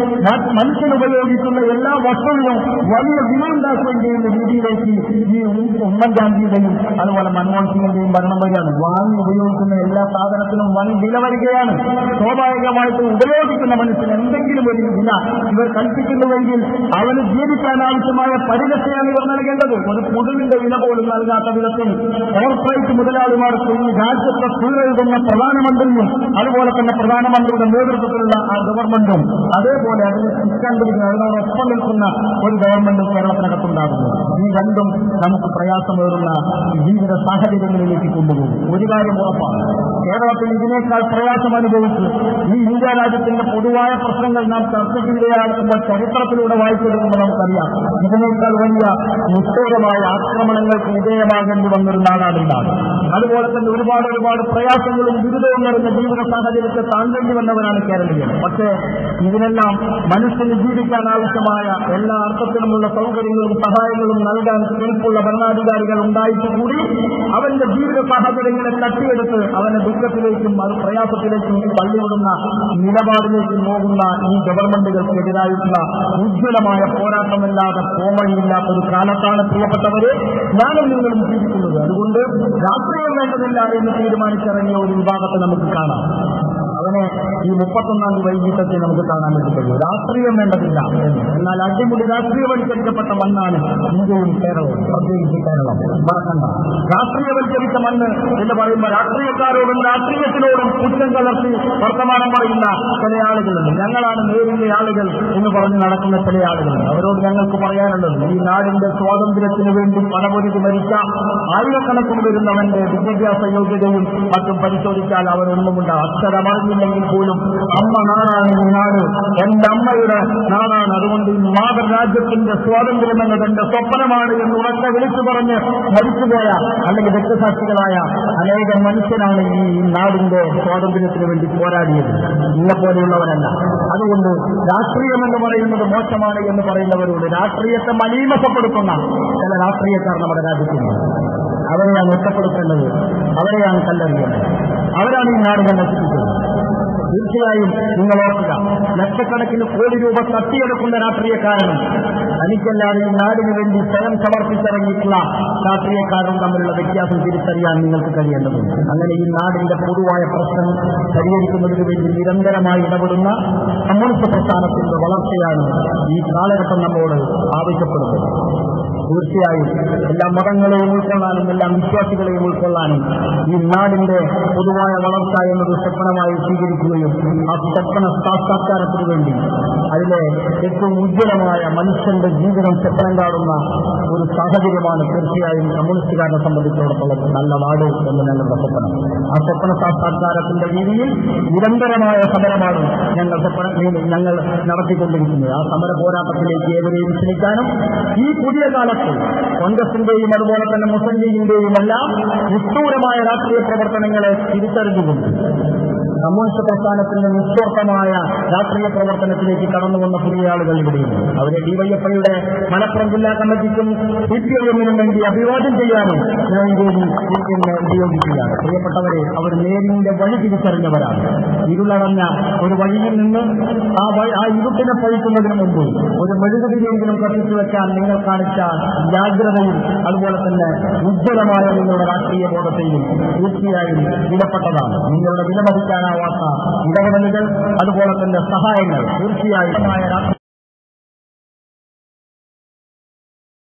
മനുഷ്യൻ ഉപയോഗിക്കുന്ന എല്ലാ വസ്തുവിനും വലിയ വില ഉണ്ടാക്കുകയും ചെയ്യുന്ന രീതിയിലേക്ക് ഈ ഉമ്മൻചാണ്ടിയുടെയും അതുപോലെ മൻമോഹൻ സിംഗിന്റെയും ഭരണം വരികയാണ്. വാങ്ങി ഉപയോഗിക്കുന്ന എല്ലാ സാധനത്തിനും വൻ വില വരികയാണ്. സ്വാഭാവികമായിട്ട് ഉപയോഗിക്കുന്ന മനുഷ്യന് എന്തെങ്കിലും ഒരു വില ഇവർ കൽപ്പിക്കുന്നുവെങ്കിൽ അവന് ജീവിക്കാൻ ആവശ്യമായ പരിരക്ഷയാണ് ഇവർ നൽകേണ്ടത്. ഒരു പുതുവിന്റെ വില പോലും നൽകാത്ത വിധത്തിൽ കോർപ്പറേറ്റ് മുതലാളിമാർക്ക് ഈ രാജ്യത്തെ കീഴെഴുതുന്ന പ്രധാനമന്ത്രി പ്രധാനമന്ത്രിയും അതുപോലെ തന്നെ പ്രധാനമന്ത്രിയുടെ നേതൃത്വത്തിലുള്ള ആ ഗവൺമെന്റും അതേപോലെ അതിനെ കണ്ടുപിടിക്കുന്ന അതിനോടൊപ്പം നിൽക്കുന്ന ഒരു ഗവൺമെന്റും കേരളത്തിനകത്തുണ്ടാകുന്നു. ഈ രണ്ടും നമുക്ക് പ്രയാസമേറുന്ന ജീവിത സാഹചര്യങ്ങളിലേക്ക് കൊണ്ടുപോകും. ഒരു കാര്യം ഉറപ്പാണ്, കേരളത്തിൽ ഇതിനേക്കാൾ പ്രയാസം അനുഭവിച്ച് ഈ ഇന്ത്യ രാജ്യത്തിന്റെ പൊതുവായ പ്രശ്നങ്ങൾ നാം ചർച്ചയ്ക്കിടയാക്കുമ്പോൾ ചരിത്രത്തിലൂടെ വായിച്ചെടുക്കുമ്പോൾ നമുക്കറിയാം ഇതിനേക്കാൾ വലിയ നിഷ്ഠൂരമായ ആക്രമണങ്ങൾക്ക് വിധേയമാകേണ്ടി വന്നൊരു നാടാണ് ഈ നാട്. അതുപോലെ തന്നെ ഒരുപാട് പ്രയാസങ്ങളും ദുരിതവും നിറഞ്ഞ ജീവിത സാഹചര്യത്തെ താങ്ങേണ്ടി വന്നവരാണ് കേരളീയർ. പക്ഷേ ഇതിനെല്ലാം മനുഷ്യന് ജീവിക്കാൻ ആവശ്യമായ എല്ലാ അർത്ഥത്തിലുമുള്ള സൗകര്യങ്ങളും സഹായങ്ങളും നൽകാൻ കെൽപ്പുള്ള ഭരണാധികാരികൾ ഉണ്ടായിട്ട് കൂടി അവന്റെ ജീവിത സാഹചര്യങ്ങളെ തട്ടിയെടുത്ത് അവന്റെ ദുഃഖത്തിലേക്കും അത് പ്രയാസത്തിലേക്കും തള്ളിവിടുന്ന നിലപാടിലേക്ക് പോകുന്ന ഈ ഗവൺമെന്റുകൾക്കെതിരായിട്ടുള്ള ഉജ്ജ്വലമായ പോരാട്ടമല്ലാതെ പോമഴിയില്ലാത്തൊരു കാലത്താണ് പ്രിയപ്പെട്ടവരെ ഞാനും നിങ്ങളും ജീവിക്കുന്നത്. അതുകൊണ്ട് രാഷ്ട്രീയം വേണ്ടതില്ല എന്ന് തീരുമാനിച്ചിറങ്ങിയ ഒരു വിഭാഗത്തെ നമുക്ക് കാണാം. അവനെ ഈ 31 വൈകിട്ടത്തെ നമുക്ക് കാണാൻ വേണ്ടി കഴിയും. രാഷ്ട്രീയം വേണ്ടതില്ല എന്ന്. എന്നാൽ അടിമുടി രാഷ്ട്രീയവൽക്കരിക്കപ്പെട്ട മണ്ണാണ് ഇന്ത്യയും കേരളവും, പ്രത്യേകിച്ച് കേരളം. മറക്കണ്ട, രാഷ്ട്രീയവൽക്കരിച്ച മണ്ണ് എന്ന് പറയുമ്പോൾ രാഷ്ട്രീയക്കാരോടും രാഷ്ട്രീയത്തിനോടും കുറ്റം കലർത്തി വർത്തമാനം പറയുന്ന ചില ആളുകളുണ്ട്. ഞങ്ങളാണ് നേരിന്റെ ആളുകൾ എന്ന് പറഞ്ഞ് നടക്കുന്ന ചില ആളുകളുണ്ട്. അവരോട് ഞങ്ങൾക്ക് പറയാനുള്ളത്, ഈ നാടിന്റെ സ്വാതന്ത്ര്യത്തിന് വേണ്ടി പണപൊരുതി മരിച്ച ആയിരക്കണക്കിന് വരുന്നവന്റെ വിദ്യാഭ്യാസ യോഗ്യതയും മറ്റും പരിശോധിച്ചാൽ അവരൊന്നുമുണ്ട്. അക്ഷരമറിഞ്ഞില്ലെങ്കിൽ പോലും അമ്മ നാടാണ് ഈ നാട്, എന്റെ അമ്മയുടെ നാടാണ്, അതുകൊണ്ട് ഈ മാതൃരാജ്യത്തിന്റെ സ്വാതന്ത്ര്യം എന്നത് എന്റെ സ്വപ്നമാണ് എന്ന് ഉറക്കെ വിളിച്ചു പറഞ്ഞ് മരിച്ചുപോയ അല്ലെങ്കിൽ രക്തസാക്ഷികളായ അനേകം മനുഷ്യരാണ് ഈ നാടിന്റെ സ്വാതന്ത്ര്യത്തിന് വേണ്ടി പോരാടിയത്. ഇന്നെപ്പോലെയുള്ളവരല്ല. അതുകൊണ്ട് രാഷ്ട്രീയം എന്ന് പറയുന്നത് മോശമാണ് എന്ന് പറയുന്നവരോട് രാഷ്ട്രീയത്തെ മലീമസപ്പെടുത്തുന്ന ചില രാഷ്ട്രീയക്കാർ നമ്മുടെ രാജ്യത്തുണ്ട്. അവരെയാണ് ഒറ്റപ്പെടുത്തേണ്ടത്, അവരെയാണ് കല്ലെറിയേണ്ടത്, അവരാണ് ഈ നാടിനെ നശിപ്പിക്കുന്നത്. തീർച്ചയായും നിങ്ങൾ ഓർക്കുക, ലക്ഷക്കണക്കിന് കോടി രൂപ തട്ടിയെടുക്കുന്ന രാഷ്ട്രീയക്കാരനും തനിക്കല്ലാതെ ഈ നാടിന് വേണ്ടി സ്വയം സമർപ്പിച്ചിറങ്ങിയിട്ടുള്ള രാഷ്ട്രീയക്കാരും തമ്മിലുള്ള വ്യത്യാസം തിരിച്ചറിയാൻ നിങ്ങൾക്ക് കഴിയേണ്ടതുണ്ട്. അങ്ങനെ ഈ നാടിന്റെ പൊതുവായ പ്രശ്നം പരിഹരിക്കുന്നതിന് വേണ്ടി നിരന്തരമായി ഇടപെടുന്ന കമ്മ്യൂണിസ്റ്റ് പ്രസ്ഥാനത്തിന്റെ വളർച്ചയാണ് ഈ കാലഘട്ടം നമ്മോട് ആവശ്യപ്പെടുന്നത്. തീർച്ചയായും എല്ലാ മതങ്ങളെയും ഉൾക്കൊള്ളാനും എല്ലാ വിശ്വാസികളെയും ഉൾക്കൊള്ളാനും ഈ നാടിന്റെ പൊതുവായ വളർച്ച എന്നത് സ്വപ്നമായി സ്വീകരിക്കുകയും ആ സ്വപ്ന സാക്ഷാത്കാരത്തിന് വേണ്ടി അതിലെ ഏറ്റവും ഉജ്ജ്വലമായ മനുഷ്യന്റെ ജീവിതം സ്വപ്നം കാണുന്ന ഒരു സാഹചര്യമാണ് തീർച്ചയായും കമ്മ്യൂണിസ്റ്റുകാരനെ സംബന്ധിച്ചിടത്തോളം നല്ല നാട് എന്ന് ഞങ്ങളുടെ സ്വപ്നം. ആ സ്വപ്ന സാക്ഷാത്കാരത്തിന്റെ രീതിയിൽ നിരന്തരമായ സമരമാണ് ഞങ്ങൾ നടത്തിക്കൊണ്ടിരിക്കുന്നത്. ആ സമര പോരാട്ടത്തിലേക്ക് ഏവരെയും ക്ഷണിക്കാനും ഈ പുതിയ കാലത്ത് കോൺഗ്രസിന്റെയും അതുപോലെ തന്നെ മുസ്ലിം ലീഗിന്റെയും എല്ലാം നിഷ്ഠൂരമായ രാഷ്ട്രീയ പ്രവർത്തനങ്ങളെ തിരിച്ചറിഞ്ഞുകൊണ്ട് കമ്മ്യൂണിസ്റ്റ് പ്രസ്ഥാനത്തിന്റെ നിസ്വാർത്ഥമായ രാഷ്ട്രീയ പ്രവർത്തനത്തിലേക്ക് കടന്നുവന്ന പുതിയ ആളുകൾ ഇവിടെയുണ്ട്. അവരെ ഡിവൈഎഫ്ഐയുടെ മലപ്പുറം ജില്ലാ കമ്മിറ്റിക്കും സിപിഐഎമ്മിനും വേണ്ടി അഭിവാദ്യം ചെയ്യാനും ഞാൻ ഇതിനെ ഉപയോഗിക്കുകയാണ്. പ്രിയപ്പെട്ടവരെ, അവർ നേരിന്റെ വഴി തിരിച്ചറിഞ്ഞവരാണ്. ഇരുളടഞ്ഞ ഒരു വഴിയിൽ നിന്ന് ആ ഇരുട്ടിനെ പഴിക്കുന്നതിന് മുമ്പ് ഒരു മെഴുകുതിരിയെങ്കിലും കത്തിച്ചു വെക്കാൻ നിങ്ങൾ കാണിച്ച ജാഗ്രതയും അതുപോലെ തന്നെ ഉജ്ജ്വലമായ നിങ്ങളുടെ രാഷ്ട്രീയ ബോധത്തെയും തീർച്ചയായും വിലപ്പെട്ടതാണ്. നിങ്ങളുടെ വിലമതിക്കാനാവാത്ത ഇടപെടലുകൾ അതുപോലെ തന്നെ സഹായങ്ങൾ തീർച്ചയായും